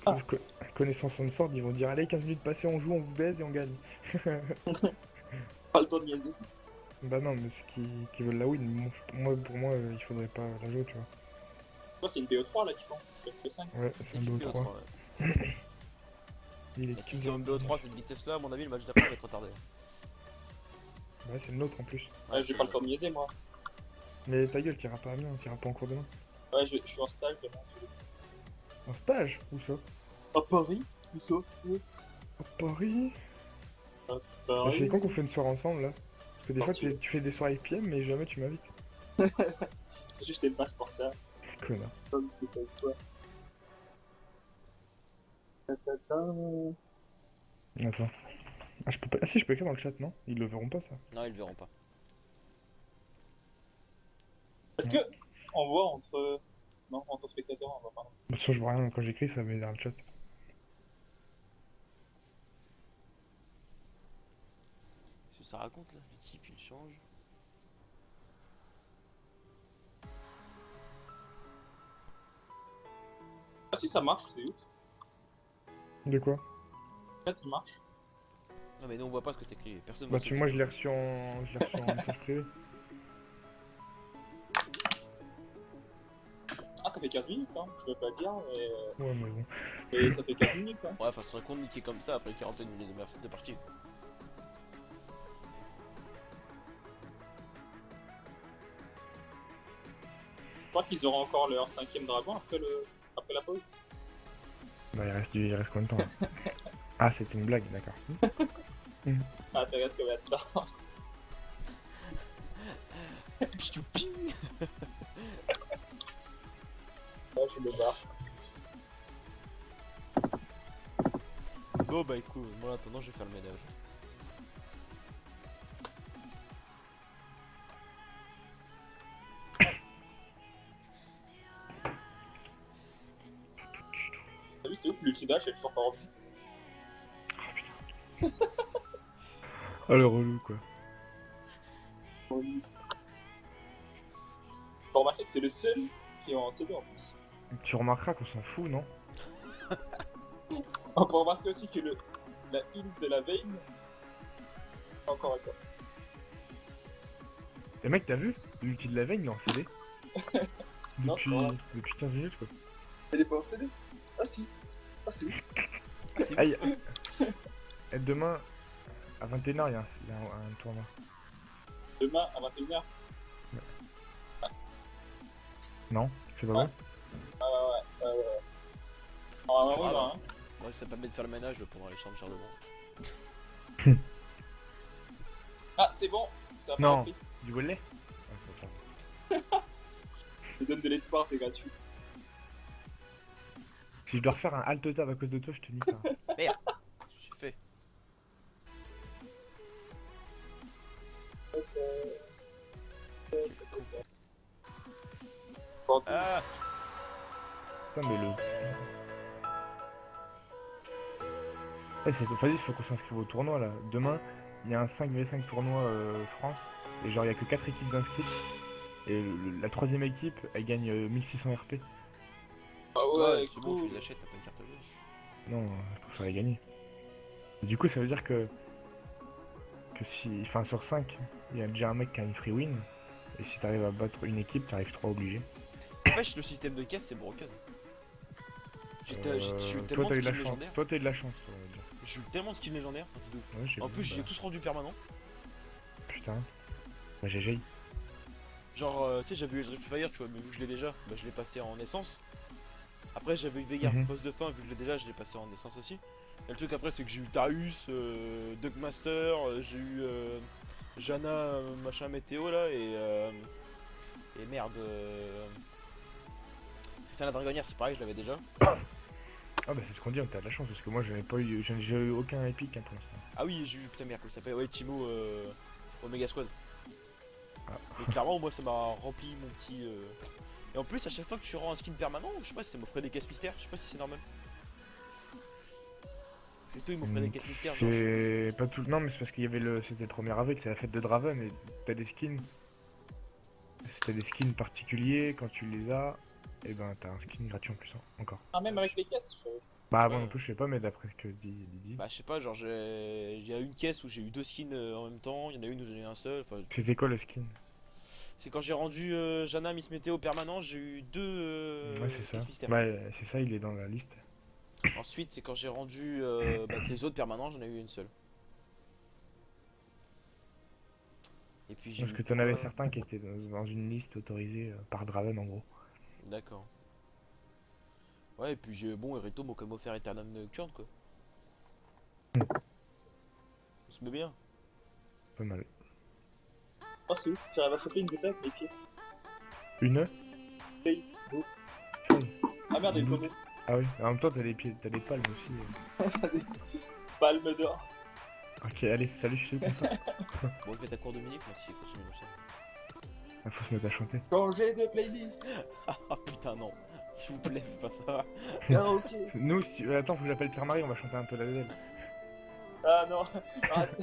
Enfin, connaissant son sort, ils vont dire allez 15 minutes passées on joue, on vous baise et on gagne. Pas le temps de niaiser. Bah non mais ceux qui veulent la win, bon, pour moi il faudrait pas la jouer tu vois. Toi, c'est une BO3 là, tu penses? C'est pas FP5. Ouais c'est un une BO3. ouais. Il est Et si 15 c'est un heures. BO3 cette vitesse là, à mon avis le match d'après va être retardé. Ouais c'est le nôtre en plus. Ouais, j'ai pas le temps de niaiser, moi. Mais ta gueule t'iras pas à Amiens, t'iras pas en cours demain. Ouais, je suis en stage demain. En stage? Où ça? À Paris? Où ça? À Paris? Bah, Paris. c'est quand qu'on fait une soirée ensemble là? Parce que des fois Parti. tu fais des soirées PM mais jamais tu m'invites. Parce que je t'aime pas pour ça. Connard. Comme c'est pas toi. Attends. Ah je peux pas. Ah si je peux écrire dans le chat non? Ils le verront pas ça. Non ils le verront pas. Est-ce que on voit entre. Non, entre spectateurs, on voit pas. De toute façon je vois rien quand j'écris ça va dans le chat. Qu'est-ce que ça raconte là? Le type il change. Ah si, ça marche, c'est ouf. De quoi? En fait, il marche. Non mais nous on voit pas ce que t'écris. Personne Bah voit ce que moi je t'écris. l'ai reçu en message privé. Ah, ça fait 15 minutes, hein. Je peux pas dire, Ouais mais bon. mais ça fait 15 minutes, hein. Ouais, enfin, ce serait con de niquer comme ça après 40 minutes de partie. Je crois qu'ils auront encore leur 5ème dragon après la pause. Bah il reste combien de temps là? Ah c'était une blague d'accord. Ah, t'as resté combien de temps? Pchou, ping. Ouais, je le barre. Bon bah écoute, moi en attendant je vais faire le ménage. T'as vu, c'est ouf, l'ulti-dash, elle est toujours pas revenue. Ah le relou quoi. Faut remarquer que c'est le seul qui est en CD en plus. Tu remarqueras qu'on s'en fout non? On peut remarquer aussi que la heal de la veine. Encore et quoi. Et mec t'as vu? L'ulti de la veine il est en CD. Non, depuis, voilà. depuis 15 minutes quoi. Elle est pas en CD? Ah si. Ah c'est ouf. Ah, et demain à 21h il y a un tournoi. Demain à 21h. Non? C'est pas vrai? Ah, Ça ouais, va, hein. Moi ça permet de faire le ménage pendant les chambres de Charlemagne. Ah, c'est bon. Ça a pas Non. repris. Du volet? Je te donne de l'espoir, c'est gratuit. Si je dois refaire un alt tab à cause de toi, je te nique. Hein. Merde. J'ai fait. Ah, Putain, mais le. Vas-y, il faut qu'on s'inscrive au tournoi là. Demain, il y a un 5v5 tournoi France. Et genre, il y a que 4 équipes d'inscrites. Et la troisième équipe, elle gagne 1600 RP. Ah ouais, ouais, c'est bon, tu cool. les achètes, t'as pas une carte bleue. Non, je préfère les gagner. Et du coup, ça veut dire que si. Enfin, sur 5, il y a déjà un mec qui a une free win. Et si t'arrives à battre une équipe, t'arrives 3 obligés. N'empêche, le système de caisse c'est broken. J'ai eu tellement toi, t'as de eu de la skins chance. légendaires. Toi, t'as eu de la chance, on va dire. J'ai eu tellement de skins légendaires, c'est un truc de ouf. Ouais, j'ai En vu, plus, j'ai bah, tous rendu permanent. Putain. Bah, GG. Genre, tu sais, j'avais eu le Fire, tu vois, mais vu que je l'ai déjà, bah, je l'ai passé en essence. Après, j'avais eu Veigar, Mhm. poste de fin, vu que je l'ai déjà, je l'ai passé en essence aussi. Et le truc après, c'est que j'ai eu Darius, Dugmaster, j'ai eu Jana, machin météo là, et merde. Tristana Dragonnière, c'est pareil, je l'avais déjà. Ah, bah, c'est ce qu'on dit, t'as de la chance. Parce que moi, j'avais pas eu. J'ai eu aucun épique hein, pour l'instant. Ah oui, j'ai eu, putain, merde, il s'appelle, ouais, Timo Omega Squad. Ah. Mais clairement, moi, ça m'a rempli mon petit. Et en plus, à chaque fois que tu rends un skin permanent, je sais pas si ça m'offrait des caisses mystères, je sais pas si c'est normal. Plutôt, il m'offrait des caisses mystères. genre, C'est pas tout. Non, mais c'est parce qu'il y avait le. C'était le 1er avril, c'est la fête de Draven et t'as des skins. Si t'as des skins particuliers, quand tu les as, et ben t'as un skin gratuit en plus, hein, encore. Ah, même avec les caisses, je savais. Bah, moi Ouais. non plus, je sais pas, mais d'après ce que dit Didi. Bah, je sais pas, genre, il y a une caisse où j'ai eu deux skins en même temps, il y en a une où j'en ai eu un seul. Enfin, C'était quoi le skin? c'est quand j'ai rendu Jana Miss Météo permanent, j'ai eu deux Ouais, c'est ça. caisses mystères. Bah, c'est ça, il est dans la liste. Ensuite, c'est quand j'ai rendu les autres permanents, j'en ai eu une seule. Et puis j'ai Parce eu que t'en avais quoi certains qui étaient dans une liste autorisée par Draven en gros. D'accord. Ouais, et puis j'ai bon, Erito m'a quand même offert Eternam Nocturne quoi. On se met bien. Pas mal. Oh, c'est ouf, tu arrives à choper une bouteille avec les pieds. Une? Hey, go. Ah merde, il Une est Ah oui, en même temps t'as des pieds, t'as des palmes aussi. palme d'or. Ok, allez, salut, je suis content. Bon, je vais ta cours de musique moi si continue comme ça. Ah, faut se mettre à chanter. Changer de playlist. Ah putain, non. S'il vous plaît, fais pas ça. Karaoké. Nous, attends, faut que j'appelle Pierre Marie, on va chanter un peu la d'elle. Ah non, arrête.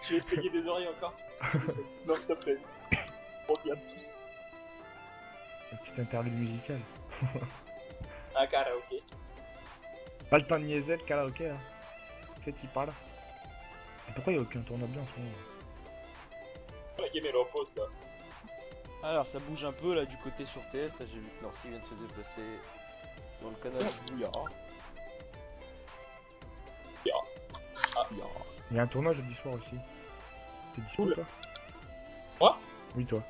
Je vais essayer des oreilles encore. Non, s'il te plaît. On regarde tous. Un petit interlude musical. Ah, karaoké. Pas le temps de niaiser, le karaoké, hein. C'est y parle. Et pourquoi il y a aucun tournoi bien en ce moment? La game est en pause là. Alors, ça bouge un peu là du côté sur TS. Là, j'ai vu que Nancy vient de se déplacer dans le canal Bouillard. Ah. Bouillard. Il y a un tournoi jeudi soir aussi. T'es dispo Cool. toi? Moi? Oui, toi.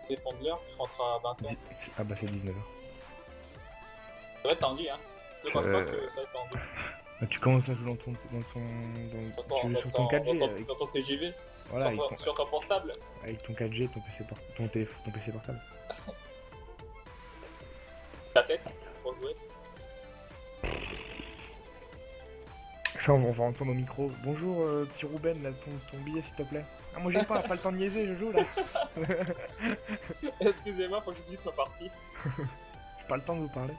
Dépend de l'heure, je rentre à 20h. Ah bah c'est 19h. Ça va être tendu, hein. Je te Ça- pense pas que ça va être tendu. Bah, tu commences à jouer dans ton. Tu joues sur ton 4G avec, Dans ton TGV, voilà, avec, ton, sur ton portable. avec ton 4G, ton PC, ton téléphone, ton PC portable. Ta tête, pour jouer. Ça, on va entendre au micro. Bonjour, petit Rouben, là, ton billet s'il te plaît. Ah, moi j'ai pas le temps de niaiser, je joue là. Excusez-moi, faut que je vous dise ma partie. J'ai pas le temps de vous parler.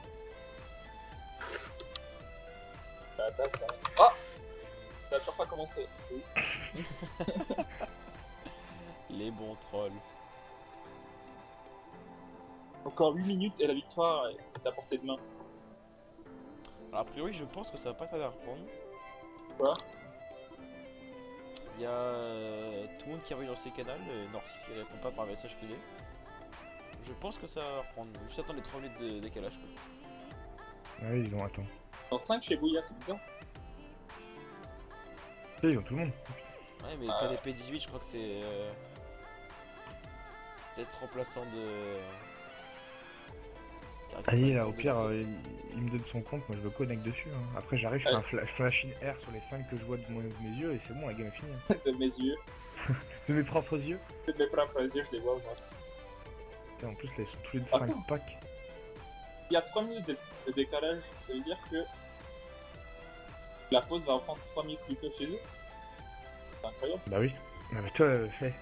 Ah, ça a toujours pas commencé. C'est ouf. Les bons trolls. Encore 8 minutes et la victoire est à portée de main. Alors, a priori, je pense que ça va pas tarder à reprendre. Quoi? Il y a tout le monde qui est revenu dans ses canaux, Norcy qui répond pas par message privé. Je pense que ça va reprendre. Juste attendre les 3 minutes de décalage. Quoi. Ah oui, ils ont. Attends. Dans 5 chez Bouya, c'est bizarre. Ils ont tout le monde. Ouais, mais Ah. KDP 18, je crois que c'est peut-être remplaçant de. Allez, là, au pire, il me donne son compte, moi je me connecte dessus. Hein. Après, j'arrive, je fais un flash in R sur les 5 que je vois de mes yeux et c'est bon, la game est finie. Hein. De mes yeux. De mes propres yeux. De mes propres yeux, je les vois, moi. Putain, en plus, là, ils sont tous les 5 Attends. packs. Il y a 3 minutes de décalage, ça veut dire que la pause va reprendre 3 minutes plus tôt chez eux. C'est incroyable. Bah oui. Non, mais toi, fais.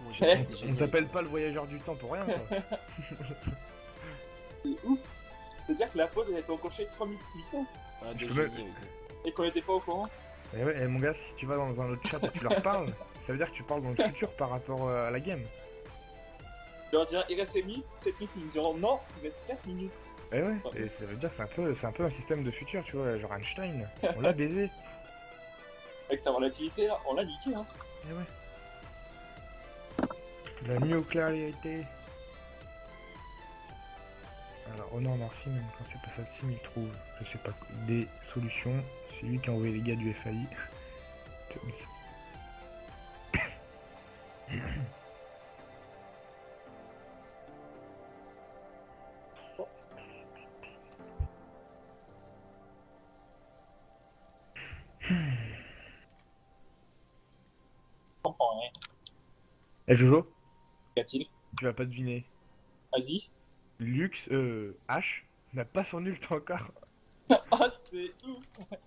Moi, Eh, j'ai On t'appelle pas le voyageur du temps pour rien, quoi. C'est ouf. C'est-à-dire que la pause elle a été enclenchée 3 minutes plus tôt Ah, Je des peux génies avec eux. et qu'on était pas au courant. Et ouais, et mon gars, si tu vas dans un autre chat et tu leur parles, ça veut dire que tu parles dans le futur par rapport à la game. Je leur dirais, il reste 7 minutes, ils me diront non, il reste 4 minutes. Et ouais, et ça veut dire que c'est un peu un système de futur, tu vois, genre Einstein. On l'a baisé. Avec sa relativité là, on l'a niqué hein. Et ouais. La nucléarité. Alors, Honor Marcy, même quand c'est pas ça, sim, il trouve, je sais pas, des solutions. C'est lui qui a envoyé les gars du FAI. Je comprends rien. Eh Jojo, Qu'a-t-il? tu vas pas deviner. Vas-y. Lux, H, n'a pas son ult encore. Ah c'est ouf.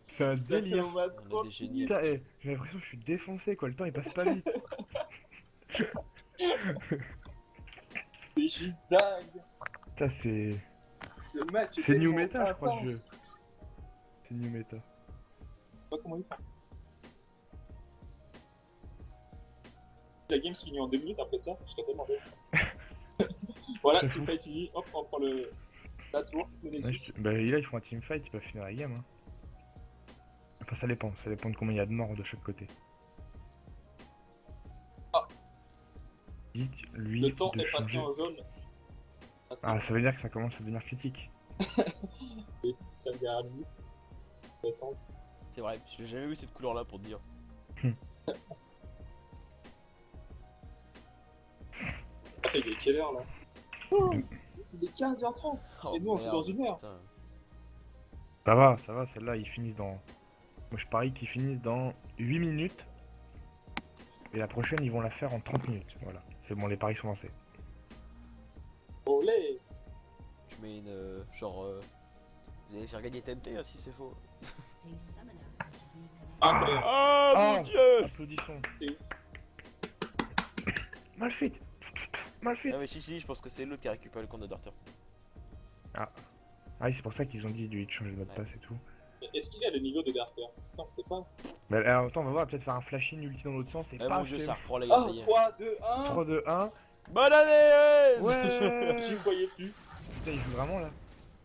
C'est un Ça fait délire. au moins On a 30 des génies. minutes. Putain, j'ai l'impression que je suis défoncé quoi, le temps il passe pas vite. C'est juste dingue. Putain, c'est Ce match est C'est new tellement meta, je crois, le intense. jeu. new meta. Je sais pas comment il fait. La game se finit en 2 minutes après ça, je serais tellement bête. Voilà, C'est tu fou. fais fini, hop, on prend la tour, le Ouais, Nexus. bah là ils font un teamfight, ils peuvent finir la game. Hein. Enfin ça dépend de combien il y a de morts de chaque côté. Ah. Dites lui Le temps de est passé changer. en jaune. Ah ça veut dire que ça commence à devenir critique. Et ça me dernière minute. Attends. C'est vrai, j'ai jamais vu cette couleur là pour te dire. Après, il est quelle heure là oh, il est 15h30. Oh, Et nous, on joue dans une heure. putain. Ça va, celle-là ils finissent dans... Moi je parie qu'ils finissent dans 8 minutes. Et la prochaine ils vont la faire en 30 minutes. Voilà, c'est bon, les paris sont lancés. Olé. Tu mets une. Vous allez faire gagner TNT hein, si c'est faux. Incroyable. Oh Ah. mon dieu! Applaudissons. C'est ouf. Mal fait. Mal fait. Ah, mais si, je pense que c'est l'autre qui a récupéré le compte de Darter. Ah oui, c'est pour ça qu'ils ont dit de lui changer de mot de passe et tout. Est-ce qu'il a le niveau de Darter? Ça, on sait pas. Bah, alors, attends, on va voir, peut-être faire un flash-in ulti dans l'autre sens et Ah pas mon dieu, ça reprend les gars, Oh, ça y est. 3, 2, 1. 3, 2, 1. Bonne année! Ouais. J'y croyais plus. Putain, il joue vraiment là.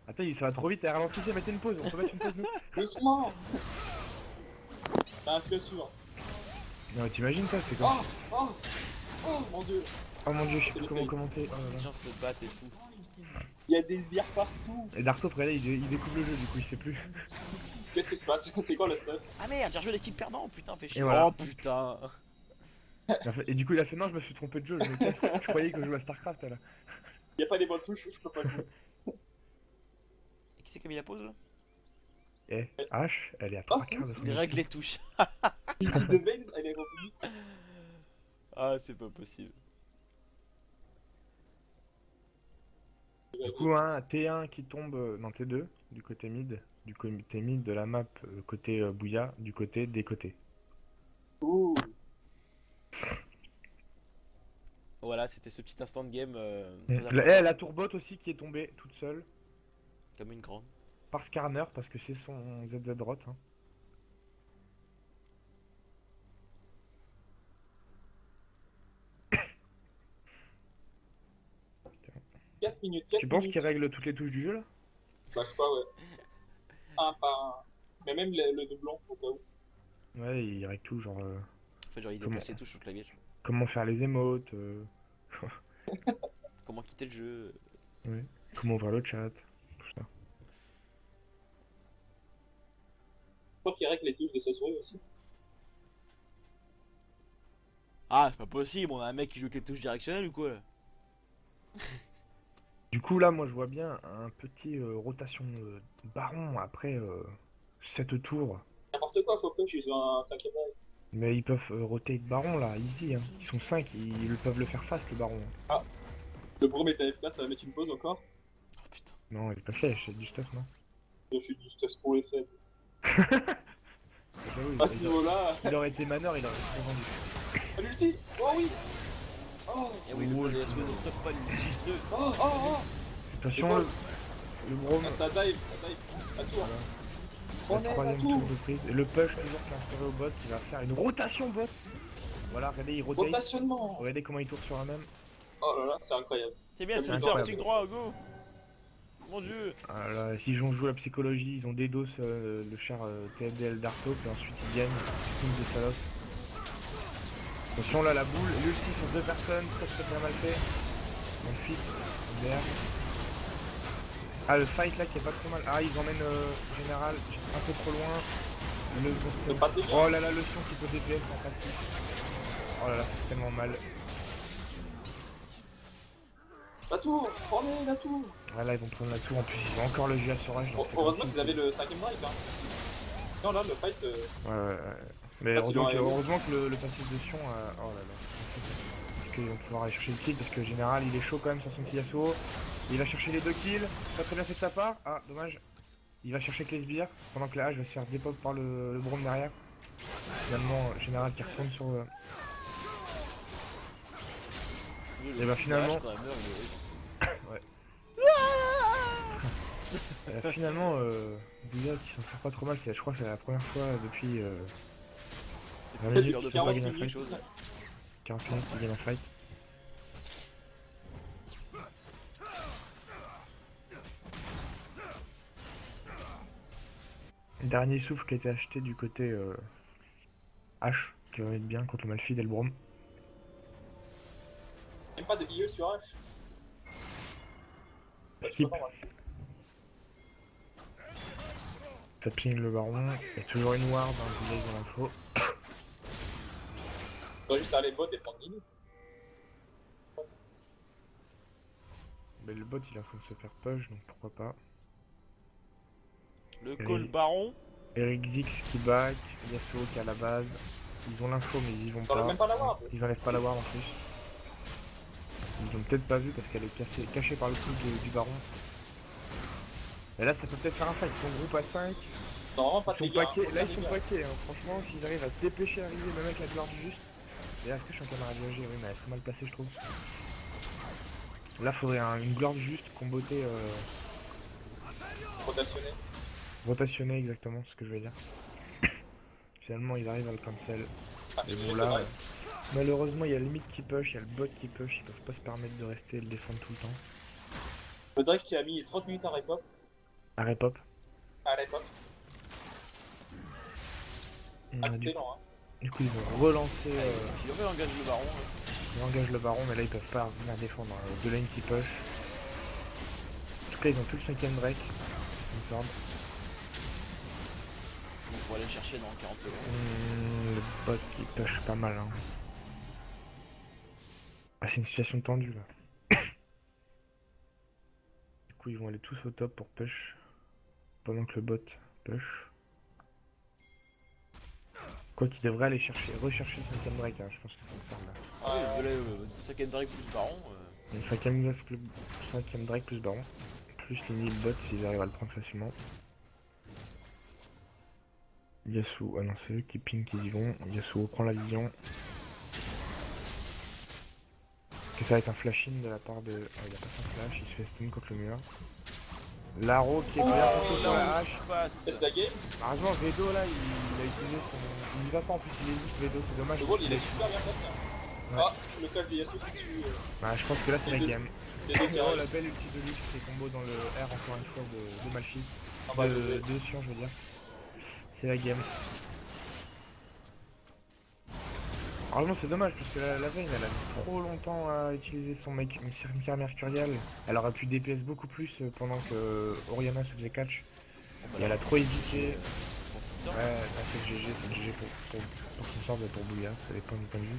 Attends, ça va trop vite, ralentissez, mettez une pause, on peut mettre une pause nous. Doucement. T'as un feu sûr. Non, mais t'imagines ça, c'est comme. Oh, oh, oh mon dieu. Oh mon dieu, je sais plus comment commenter. Oh là Les là. gens se battent et tout. Il y a des sbires partout. Et Darto, après là, il découvre le jeu, du coup, il sait plus. Qu'est-ce qui se passe? C'est quoi le stuff? Ah merde, j'ai rejoué l'équipe perdant, putain, fais chier. Et voilà. Oh putain. Et du coup, il a fait non, je me suis trompé de jeu, je me casse. Je croyais que je jouais à Starcraft là. Il y a pas les bonnes touches, je peux pas jouer. Et qui c'est qui a mis la pause là? Eh, H, elle est à 3 c'est quarts de ouf, son Il règle ulti. les touches. L'ulti de Vayne, elle est revenue. Ah, c'est pas possible. Du coup, un T1 qui tombe, non T2, du côté mid, du côté mid de la map, côté Bouya, du côté des côtés. Ouh. Voilà, c'était ce petit instant de game. La tourbot aussi qui est tombée toute seule Comme une grande. par Skarner parce que c'est son ZZ rot. Hein. Quatre minutes, 4 Tu penses minutes. qu'il règle toutes les touches du jeu là? Bah, je sais pas, ouais. Un par un. Mais même le doublon, au cas où. Ouais, il règle tout, genre En fait, genre, il Comment- déplace les touches sur le clavier. comment faire les émotes, Comment quitter le jeu. comment ouvrir le chat, tout ça. Je crois qu'il règle les touches de sa souris aussi. Ah, c'est pas possible, on a un mec qui joue avec les touches directionnelles ou quoi là? Du coup là, moi je vois bien un petit rotation baron après 7 tours. N'importe quoi, faut que je suis un 5ème œil. Mais ils peuvent roter de baron là, easy. Hein. Ils sont 5, ils peuvent le faire fast le baron. Hein. Le Brom est AFK, ça va mettre une pause encore. Oh putain. Non, il est pas flèche, c'est du stuff, non? Je suis du stress pour les faibles. Bah oui, À ce niveau-là, il aurait été maneur, il aurait été vendu. à l'ulti. Oh oui. Oh, Et oui, le Oh, DSO ne stop pas l'ulti 2. oh, oh, oh. Attention, C'est le, Le Braum, Ah, ça dive. À tour. la On est à troisième tour. tour de prise. Et le push toujours qui est instauré au bot, qui va faire une rotation bot. Voilà, regardez, il rotate. Rotationnement. Regardez comment il tourne sur un même. Oh là là, c'est incroyable. C'est bien, C'est c'est incroyable. clic droit, go. Mon dieu. Voilà, s'ils ont joué la psychologie, ils ont DDoS le cher TFDL d'Arto, puis ensuite ils gagnent, ils de salope. Attention là, la boule, l'ulti sur deux personnes, très bien mal fait. On fit, MDR. Ah, le fight là qui est pas trop mal. Ah, ils emmènent général, un peu trop loin. Le C'est pas délire. oh là là, le son qui peut DPS en passif. Oh là là, c'est tellement mal. La tour. Prenez la tour. Ah là, ils vont prendre la tour, en plus ils ont encore le GA sur H. Donc c'est Heureusement comme si- qu'ils avaient le 5ème drive. Hein. Non, là, le fight. Ouais. Mais Ah, sinon, heureusement que le passif de Sion oh là là. Parce qu'ils vont pouvoir aller chercher le kill, parce que général il est chaud quand même sur son petit Yasuo. Il va chercher les deux kills, pas très bien fait de sa part. Ah, dommage. Il va chercher que les sbires, pendant que la hache va se faire dépop par le Braum derrière. Finalement, général qui retourne sur... Et bah finalement... finalement, Bouya qui s'en sort pas trop mal, je crois que c'est la première fois depuis... 20 minutes de qu'ils faire ont pas aussi gagné un quelque fight. chose. 40 minutes qu'ils gagnent un fight. Dernier souffle qui a été acheté du côté H, qui va être bien contre le Malphite et le Braum. Même pas de IE sur H. Skip. Ça ping le baron. Il y a toujours une ward, hein, vous avez dans l'info. On doit juste aller bot et prendre Nino. Mais le bot il est en train de se faire push, donc pourquoi pas. Le call baron. Eric Zix qui back, Yasuo qui est à la base. Ils ont l'info mais ils y vont On enlève pas. même pas la ward. Ils enlèvent pas la ward en plus. Ils l'ont peut-être pas vu parce qu'elle est cachée par le coup du baron. Et là ça peut peut-être faire un fight, ils sont groupe à 5. Non, pas Ils de sont dégâts. paquets, Pas là de ils sont dégâts. paquets, hein. Franchement s'ils arrivent à se dépêcher d'arriver même avec la gloire du juste. Et là est-ce que je suis en caméra de GG? Oui mais elle est très mal placée je trouve. Là faudrait une gloire du juste comboter Rotationné. rotationner exactement ce que je veux dire. Finalement ils arrivent à le cancel. Ah, Mais il bon est là drive. malheureusement il y a le mid qui push, il y a le bot qui push, ils peuvent pas se permettre de rester et le défendre tout le temps. Le Drake qui a mis 30 minutes à repop. Arrêt pop. À repop. Ah, Du, c'était lent, hein. du coup ils vont relancer, Puis on engage le baron. hein. ils engagent le baron mais là ils peuvent pas venir défendre. Hein. Deux lanes qui push. En tout cas ils ont plus le 5ème Drake. Une sorte. Donc on va aller le chercher dans 40 secondes. Le bot qui push pas mal. Hein. Ah, c'est une situation tendue là. Du coup ils vont aller tous au top pour push. Pendant que le bot push. Quoi qu'il devrait aller rechercher le 5ème Drake, hein. Je pense que ça me semble là. Ah oui, le 5ème Drake plus baron. Le 5ème Drake plus baron. Plus les 1000 bots s'ils arrivent à le prendre facilement. Yasuo, ah non c'est eux qui ping qu'ils y vont. Yasuo prend la vision. Que ça va être un flash-in de la part de... Ah il a pas son flash, il se fait stun contre le mur. Laro qui est bien poussé sur la hache. Passe. C'est la game. Heureusement Vedo là il a utilisé son... Il n'y va pas en plus, il hésite Vedo, c'est dommage. Le parce goal il qu'il est super bien passé. Hein. Ouais. Ah, le flash de Yasuo qui tue. Bah, je pense que là c'est la game. Les deux Oh carrés. la belle ulti de luxe, c'est combo dans le R encore une fois de Malphite. En bas De Sion je veux dire. C'est la game. Heureusement c'est dommage parce que la Vayne elle a mis trop longtemps à utiliser son cimetière mercurial. Elle aurait pu DPS beaucoup plus pendant que Oriana se faisait catch. Et elle a trop hésité. Bon, c'est ça. Ouais, là, c'est le GG pour son sort de pour Bouya, ça dépend du point de vue.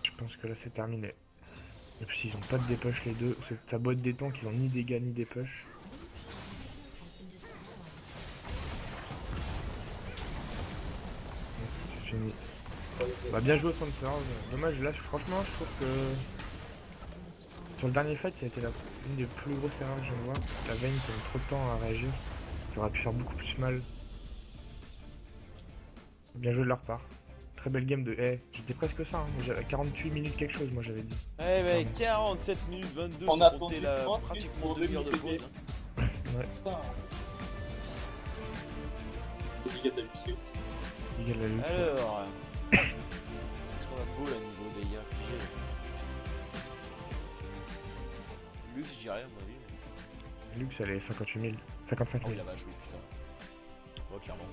Je pense que là c'est terminé. Et puis ils ont pas de dépush les deux, ça boîte des temps qu'ils ont ni dégâts ni dépush. C'est fini. Bah bien joué Sandstorm. Dommage là franchement je trouve que sur le dernier fight ça a été une des plus grosses erreurs que je vois. La Vayne qui a mis trop de temps à réagir, qui aurait pu faire beaucoup plus mal. Bien joué de leur part. très belle game de. J'étais presque ça, hein. J'avais 48 minutes quelque chose, moi j'avais dit. Eh ben 47 minutes 22, On sans a compter attendu la 30 pratiquement pour demi-heure de demi-TD. pause. Hein. Putain. Le giga de la Lucie. Il y a la lutte. Alors, qu'est-ce qu'on a de beau là niveau dégâts infligés? Lux, je dirais à mon avis. Lux, elle est 58 000. 55 Oh 000. la vache, oui, putain. Bon, clairement.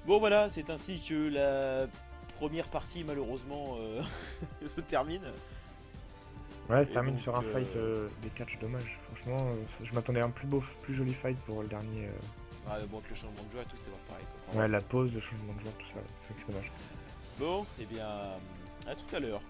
Bon, voilà, c'est ainsi que la première partie, malheureusement, se termine. Ouais, Et ça termine donc, sur un fight des catchs, dommage. Franchement, je m'attendais à un plus beau, plus joli fight pour le dernier. Ouais, bon, avec le changement de joueur et tout, c'était pas pareil. Quoi. Ouais, la pause, le changement de joueur, tout ça. C'est vrai que c'est dommage. Bon, et bien, à tout à l'heure.